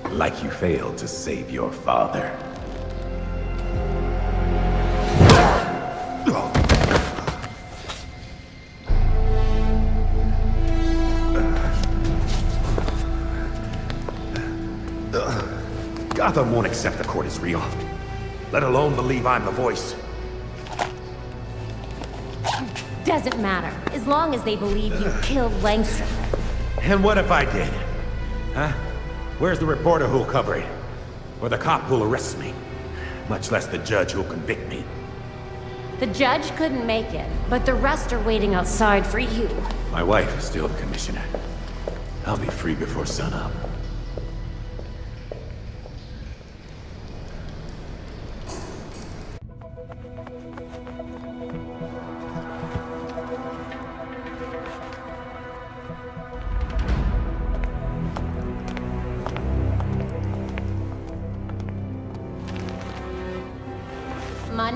Like you failed to save your father. Gotham won't accept the court is real, let alone believe I'm the voice. Doesn't matter, as long as they believe you killed Langstrom. And what if I did? Huh? Where's the reporter who'll cover it? Or the cop who'll arrest me? Much less the judge who'll convict me. The judge couldn't make it, but the rest are waiting outside for you. My wife is still the commissioner. I'll be free before sunup.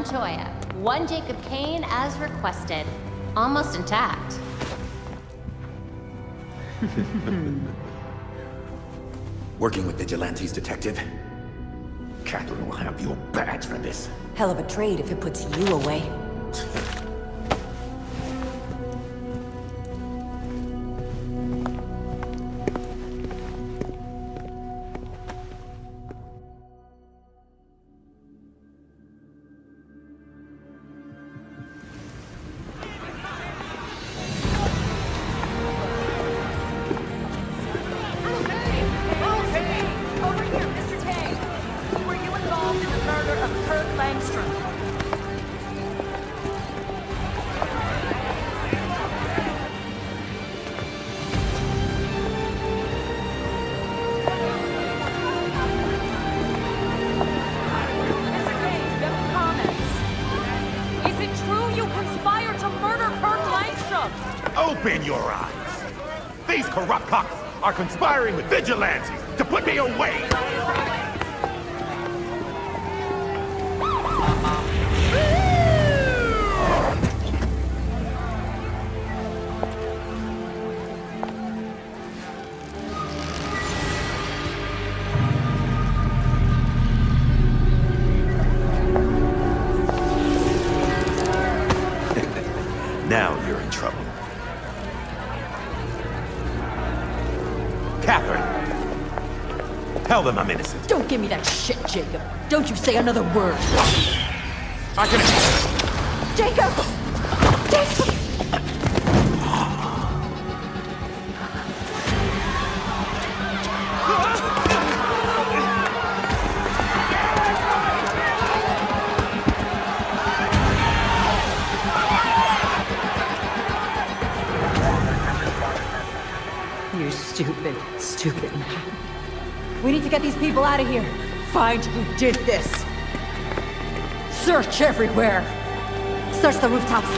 Choya. 1 Jacob Kane as requested. Almost intact. Working with vigilantes, Detective. Catherine will have your badge for this. Hell of a trade if it puts you away. Open your eyes! These corrupt cops are conspiring with vigilantes to put me away! Now you're in trouble. Catherine! Tell them I'm innocent. Don't give me that shit, Jacob. Don't you say another word. I can... Jacob! Jacob! You stupid, stupid man. We need to get these people out of here. Find who did this. Search everywhere. Search the rooftops.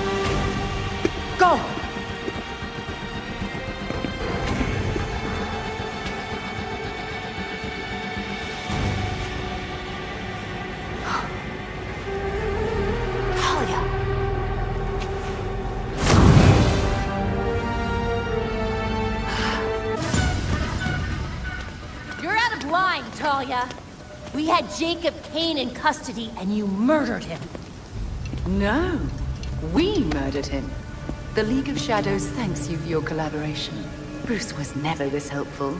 Go! Talia. We had Jacob Kane in custody and you murdered him. No, we murdered him. The League of Shadows thanks you for your collaboration. Bruce was never this helpful.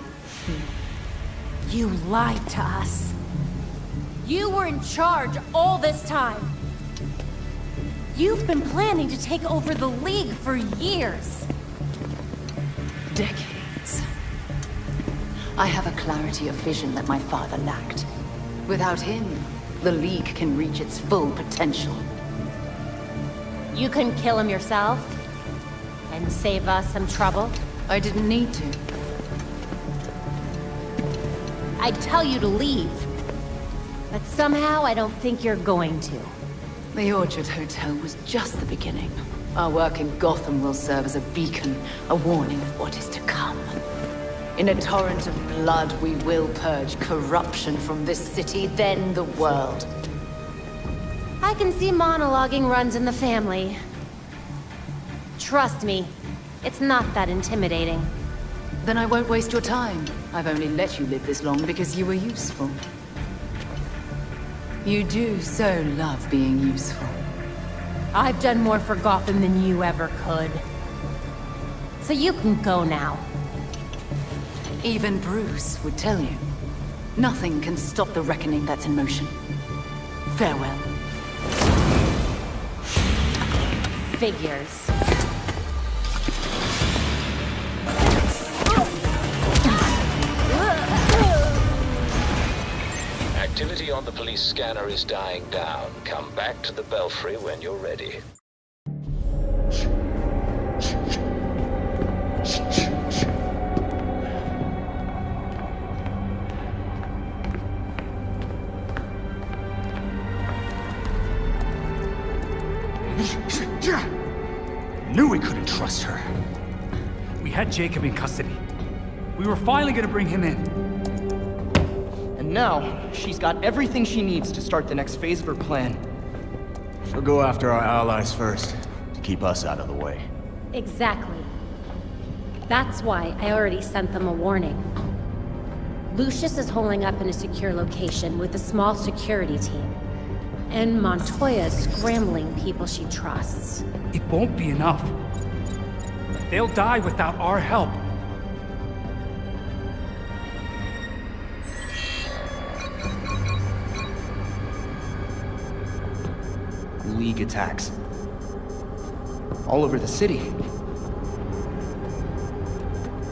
You lied to us. You were in charge all this time. You've been planning to take over the League for years. Decades. I have a clarity of vision that my father lacked. Without him, the League can reach its full potential. You couldn't kill him yourself? And save us some trouble? I didn't need to. I'd tell you to leave. But somehow I don't think you're going to. The Orchard Hotel was just the beginning. Our work in Gotham will serve as a beacon, a warning of what is to come. In a torrent of blood, we will purge corruption from this city, then the world. I can see monologuing runs in the family. Trust me, it's not that intimidating. Then I won't waste your time. I've only let you live this long because you were useful. You do so love being useful. I've done more for Gotham than you ever could. So you can go now. Even Bruce would tell you. Nothing can stop the reckoning that's in motion. Farewell. Figures. Activity on the police scanner is dying down. Come back to the Belfry when you're ready. Knew we couldn't trust her. We had Jacob in custody. We were finally gonna bring him in. And now, she's got everything she needs to start the next phase of her plan. She'll go after our allies first, to keep us out of the way. Exactly. That's why I already sent them a warning. Lucius is holding up in a secure location with a small security team. And Montoya is scrambling people she trusts. It won't be enough. They'll die without our help. League attacks. All over the city.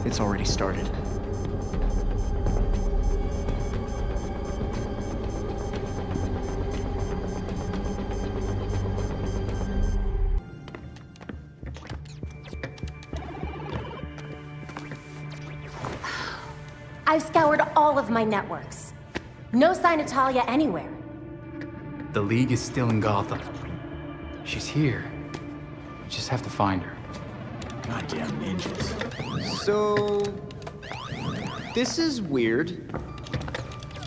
It's already started. I've scoured all of my networks. No sign of Talia anywhere. The League is still in Gotham. She's here. We just have to find her. Goddamn ninjas. So... this is weird.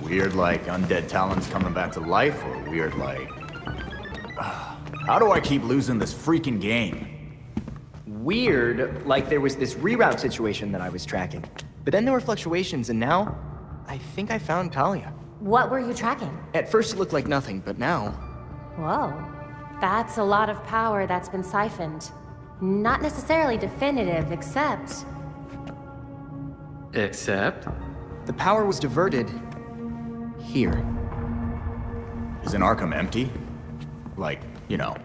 Weird like undead Talons coming back to life, or weird like... how do I keep losing this freaking game? Weird, like there was this reroute situation that I was tracking. But then there were fluctuations, and now, I think I found Talia. What were you tracking? At first it looked like nothing, but now... Whoa. That's a lot of power that's been siphoned. Not necessarily definitive, except... Except? The power was diverted... here. Isn't Arkham empty? Like, you know...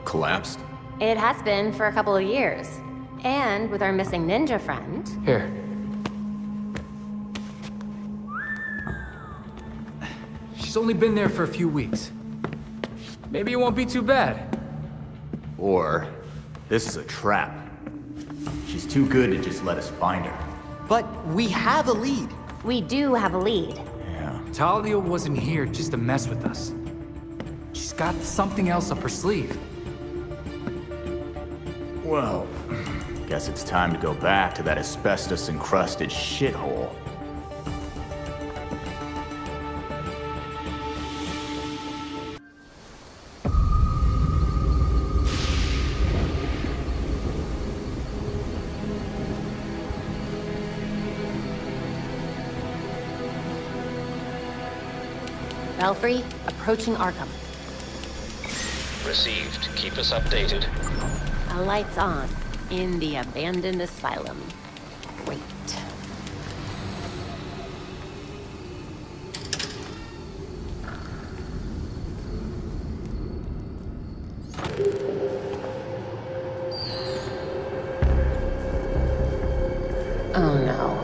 collapsed? It has been for a couple of years. And with our missing ninja friend... Here. She's only been there for a few weeks. Maybe it won't be too bad. Or, this is a trap. She's too good to just let us find her. But we have a lead. We do have a lead. Yeah. Talia wasn't here just to mess with us. She's got something else up her sleeve. Well, guess it's time to go back to that asbestos-encrusted shithole. Belfry, approaching Arkham. Received. Keep us updated. A light's on in the abandoned asylum. Great. Oh no.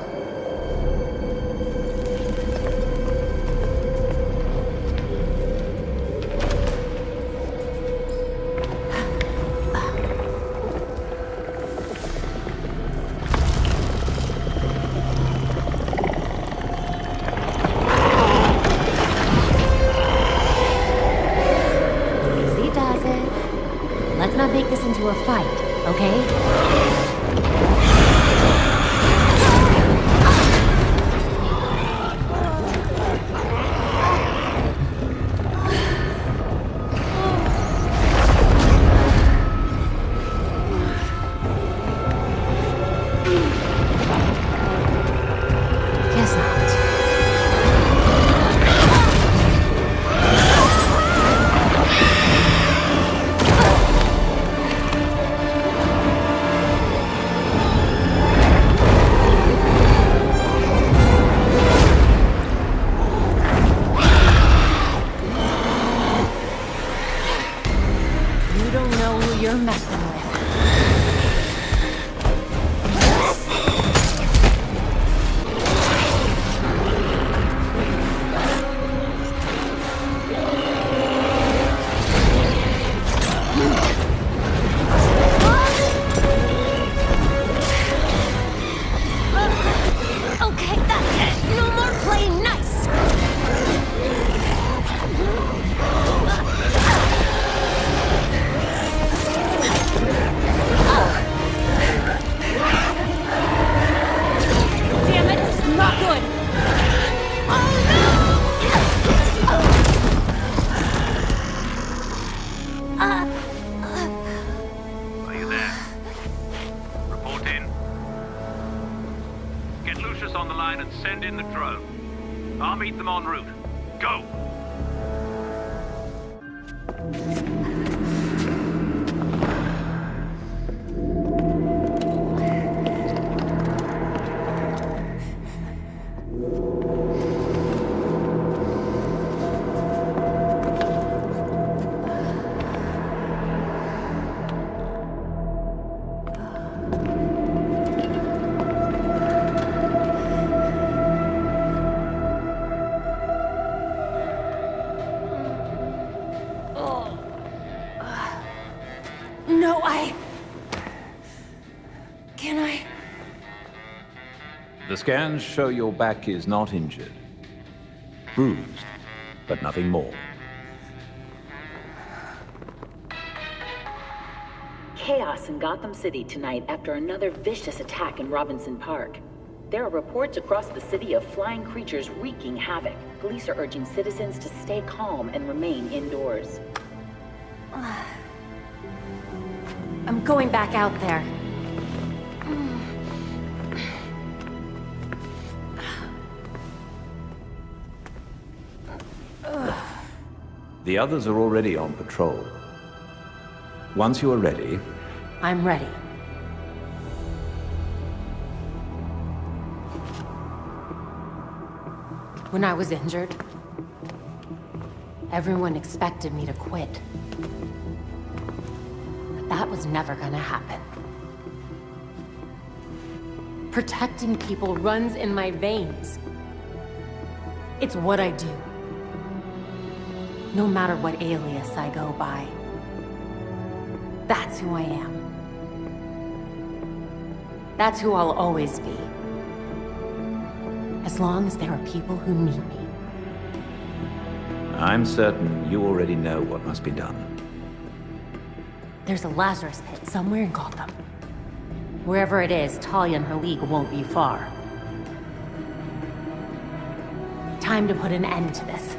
Into a fight, okay? Guess not. You're messing with. Okay, that's it. No more playing nice. Oh. send in the drone. I'll meet them en route. Go! The scans show your back is not injured. Bruised, but nothing more. Chaos in Gotham City tonight after another vicious attack in Robinson Park. There are reports across the city of flying creatures wreaking havoc. Police are urging citizens to stay calm and remain indoors. I'm going back out there. The others are already on patrol. Once you are ready... I'm ready. When I was injured, everyone expected me to quit. But that was never gonna happen. Protecting people runs in my veins. It's what I do. No matter what alias I go by. That's who I am. That's who I'll always be. As long as there are people who need me. I'm certain you already know what must be done. There's a Lazarus pit somewhere in Gotham. Wherever it is, Talia and her league won't be far. Time to put an end to this.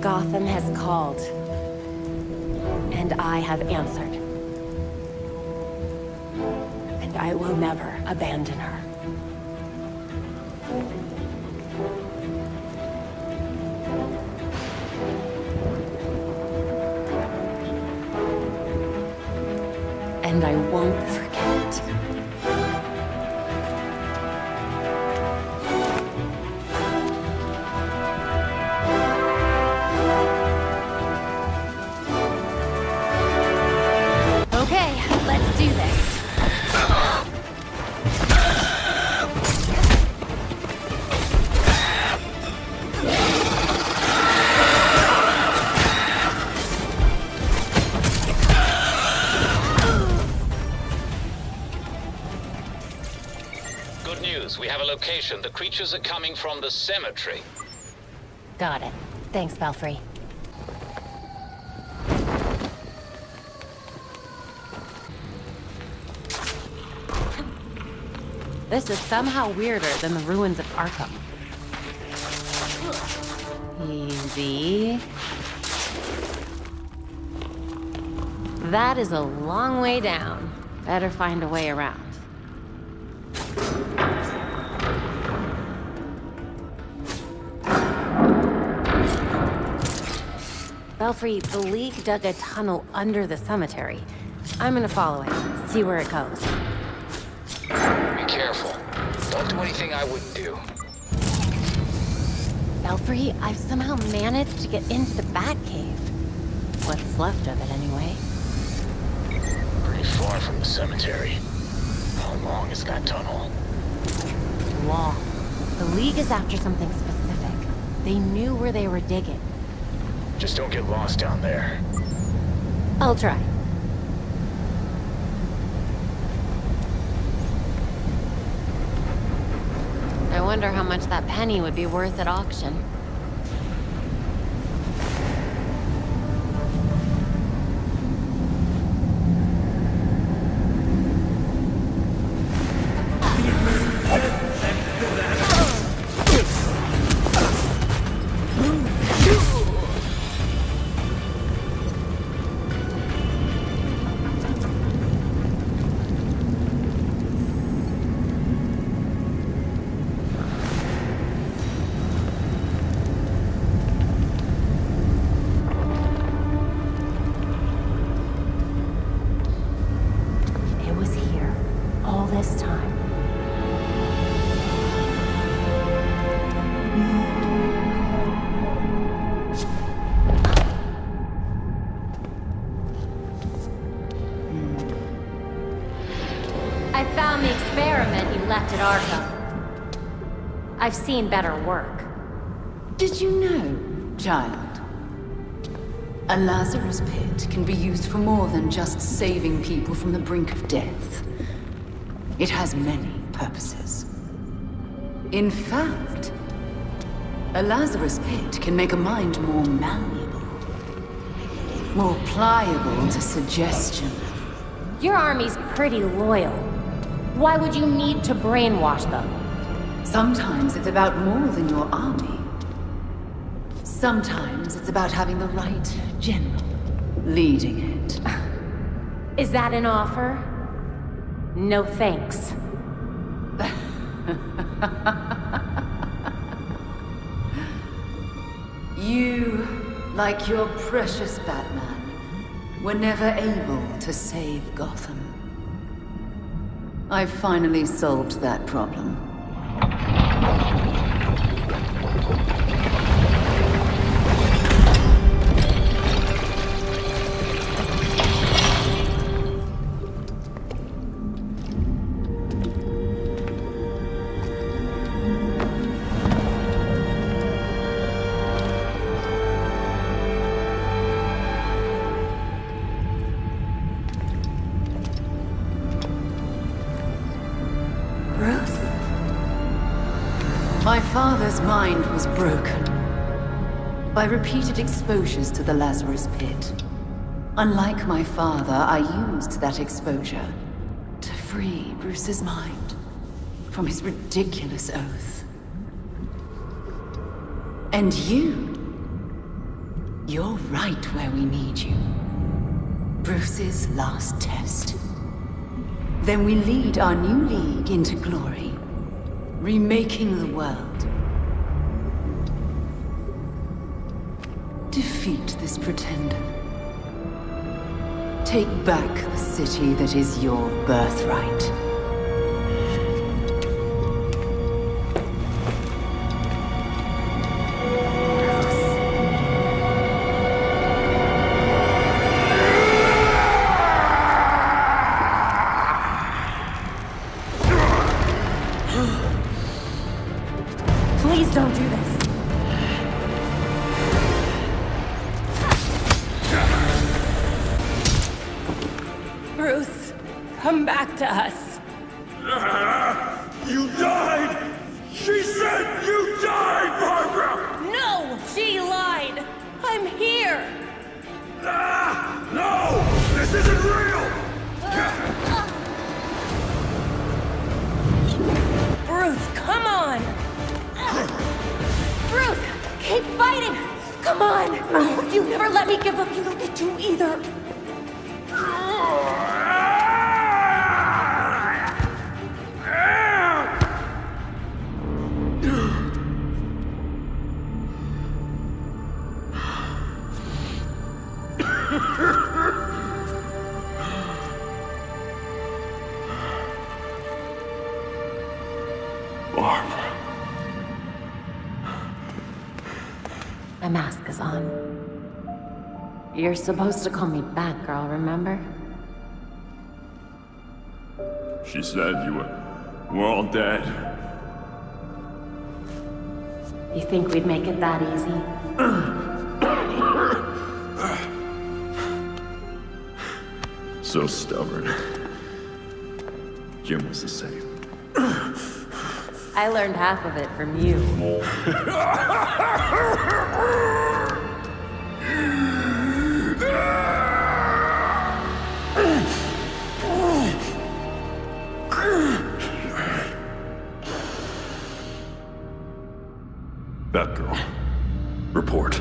Gotham has called, and I have answered. And I will never abandon her. And I won't forget. The creatures are coming from the cemetery. Got it. Thanks, Belfry. This is somehow weirder than the ruins of Arkham. Easy. That is a long way down. Better find a way around. Belfry, the League dug a tunnel under the cemetery. I'm gonna follow it, see where it goes. Be careful. Don't do anything I wouldn't do. Belfry, I've somehow managed to get into the Batcave. What's left of it, anyway. Pretty far from the cemetery. How long is that tunnel? Long. The League is after something specific. They knew where they were digging. Just don't get lost down there. I'll try. I wonder how much that penny would be worth at auction. I've seen better work. Did you know, child? A Lazarus pit can be used for more than just saving people from the brink of death. It has many purposes. In fact, a Lazarus pit can make a mind more malleable, more pliable to suggestion. Your army's pretty loyal. Why would you need to brainwash them? Sometimes it's about more than your army. Sometimes it's about having the right general leading it. Is that an offer? No thanks. You, like your precious Batman, were never able to save Gotham. I've finally solved that problem. My father's mind was broken by repeated exposures to the Lazarus Pit. Unlike my father, I used that exposure to free Bruce's mind from his ridiculous oath. And you're right where we need you. Bruce's last test. Then we lead our new league into glory. Remaking the world. Defeat this pretender. Take back the city that is your birthright. Please don't do this. Bruce, come back to us. You died! She said you died, Barbara! No! She lied! I'm here! No! This isn't real! Bruce, come on! Bruce, keep fighting! Come on! You never let me give up. You don't get to either. My mask is on. You're supposed to call me Batgirl, remember? She said we're all dead. You think we'd make it that easy? So stubborn. Jim was the same. I learned half of it from you. Batgirl. Report.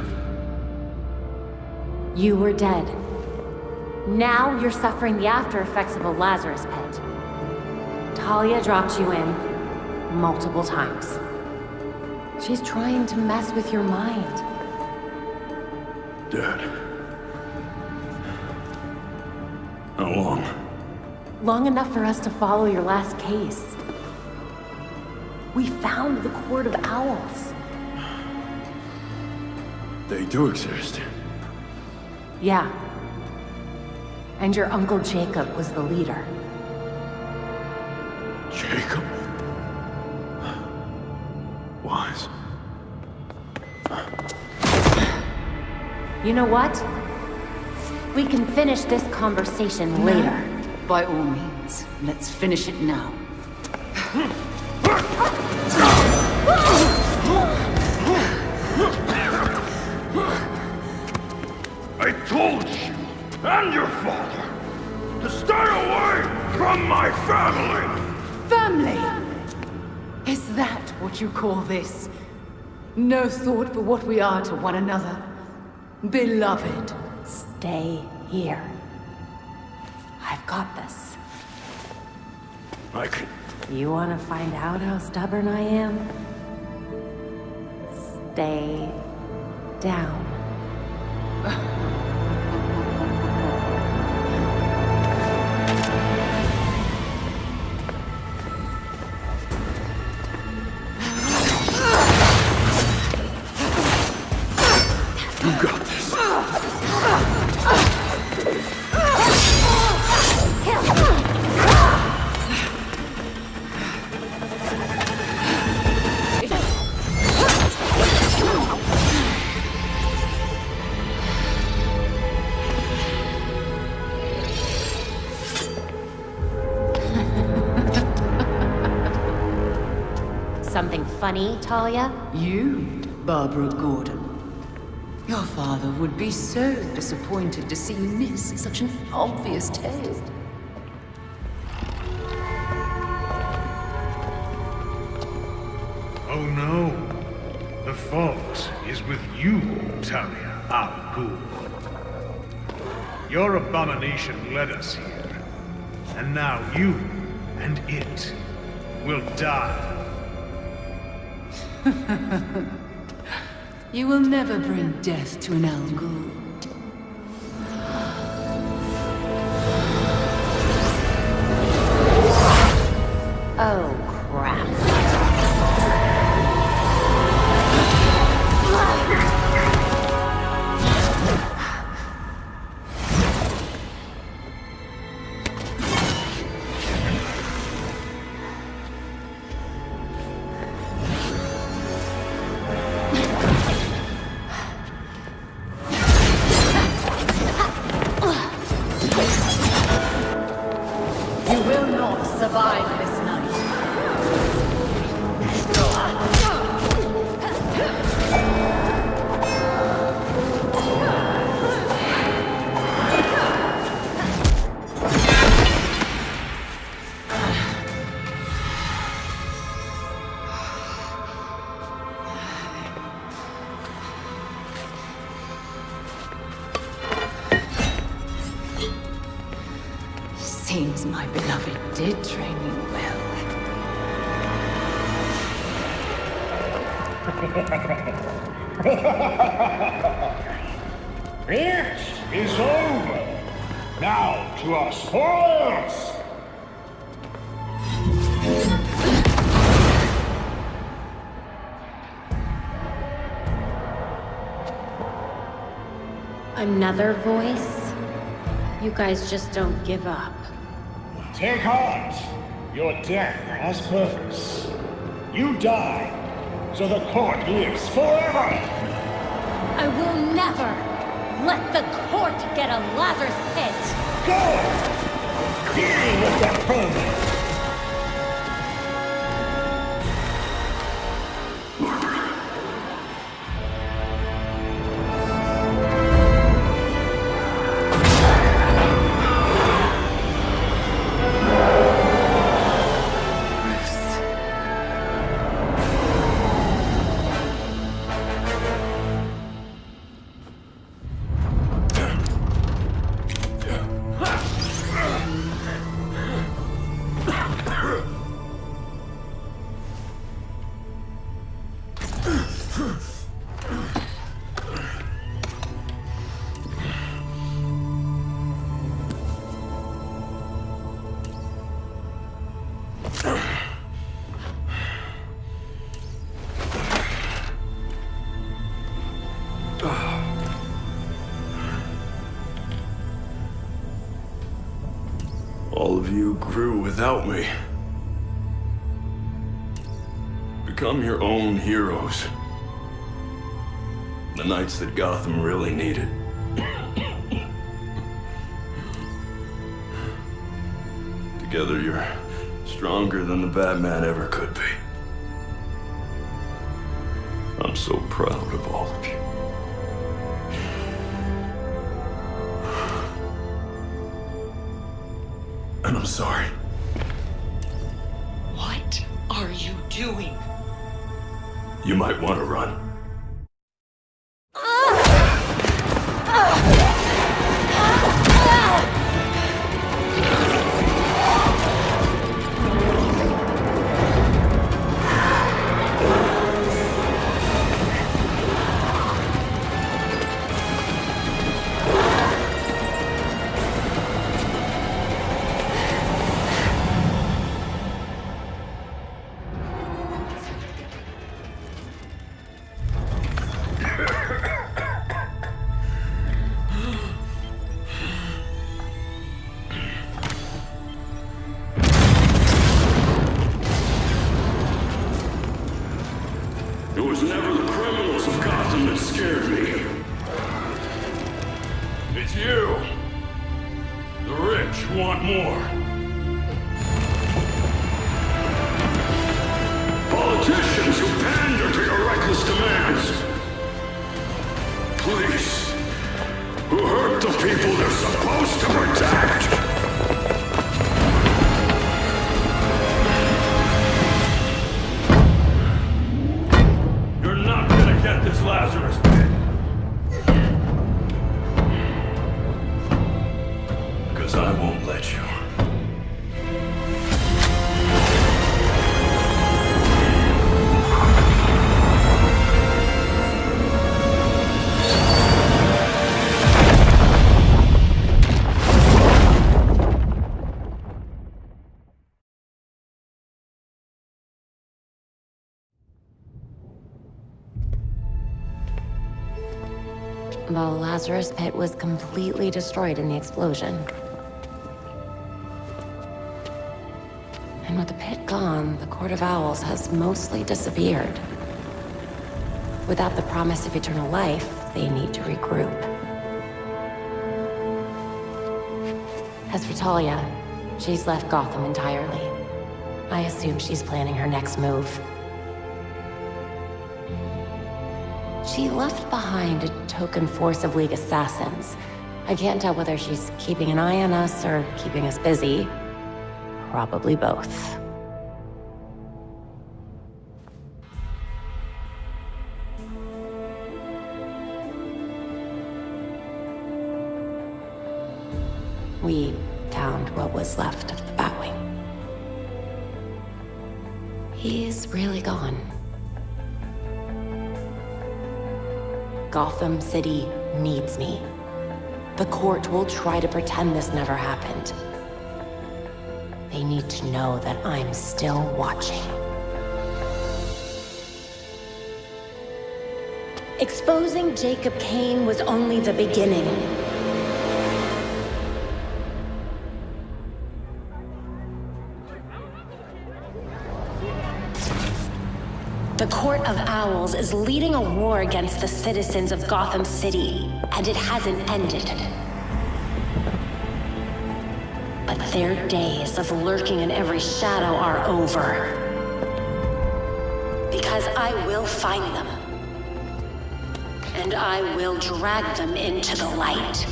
You were dead. Now you're suffering the after effects of a Lazarus pit. Talia dropped you in multiple times. She's trying to mess with your mind. Dad. How long? Long enough for us to follow your last case. We found the Court of Owls. They do exist. Yeah. And your Uncle Jacob was the leader. Jacob? Wise. You know what? We can finish this conversation later. By all means, let's finish it now. I told you, and your father, to stay away from my family! Family? Is that what you call this? No thought for what we are to one another? Beloved. Stay here. I've got this. I can... You want to find out how stubborn I am? Stay down. You got this. Something funny, Talia? You, Barbara Gordon. Your father would be so disappointed to see you miss such an obvious tale. Oh no. The fault is with you, Talia al Ghul. Your abomination led us here. And now you and it will die. You will never bring death to an Al Ghul. Oh, crap. You will not survive this night. Seems my beloved did train you well. It is over. Now to our spoils! Another voice? You guys just don't give up. Take heart. Your death has purpose. You die, so the court lives forever! I will never let the court get a Lazarus Pit! Go! Deal with that vermin! All of you grew without me. Become your own heroes. The knights that Gotham really needed. Together you're stronger than the Batman ever could be. I'm so proud of all of you. And I'm sorry. What are you doing? You might want to run. It was never the criminals of Gotham that scared me. It's you. The rich who want more. Politicians who pander to your reckless demands. Police who hurt the people they're supposed to protect. Get this Lazarus Pit. Because I won't let you. The Lazarus Pit was completely destroyed in the explosion. And with the pit gone, the Court of Owls has mostly disappeared. Without the promise of eternal life, they need to regroup. As for Talia, she's left Gotham entirely. I assume she's planning her next move. She left behind a token force of League assassins. I can't tell whether she's keeping an eye on us or keeping us busy. Probably both. We found what was left of the Batwing. He's really gone. Gotham City needs me. The court will try to pretend this never happened. They need to know that I'm still watching. Exposing Jacob Kane was only the beginning. The Court of Owls is leading a war against the citizens of Gotham City, and it hasn't ended. But their days of lurking in every shadow are over. Because I will find them. And I will drag them into the light.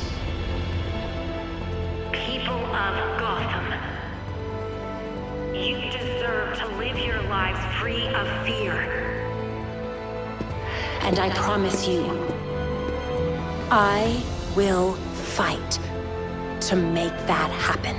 People of Gotham, you deserve to live your lives free of fear. And I promise you, I will fight to make that happen.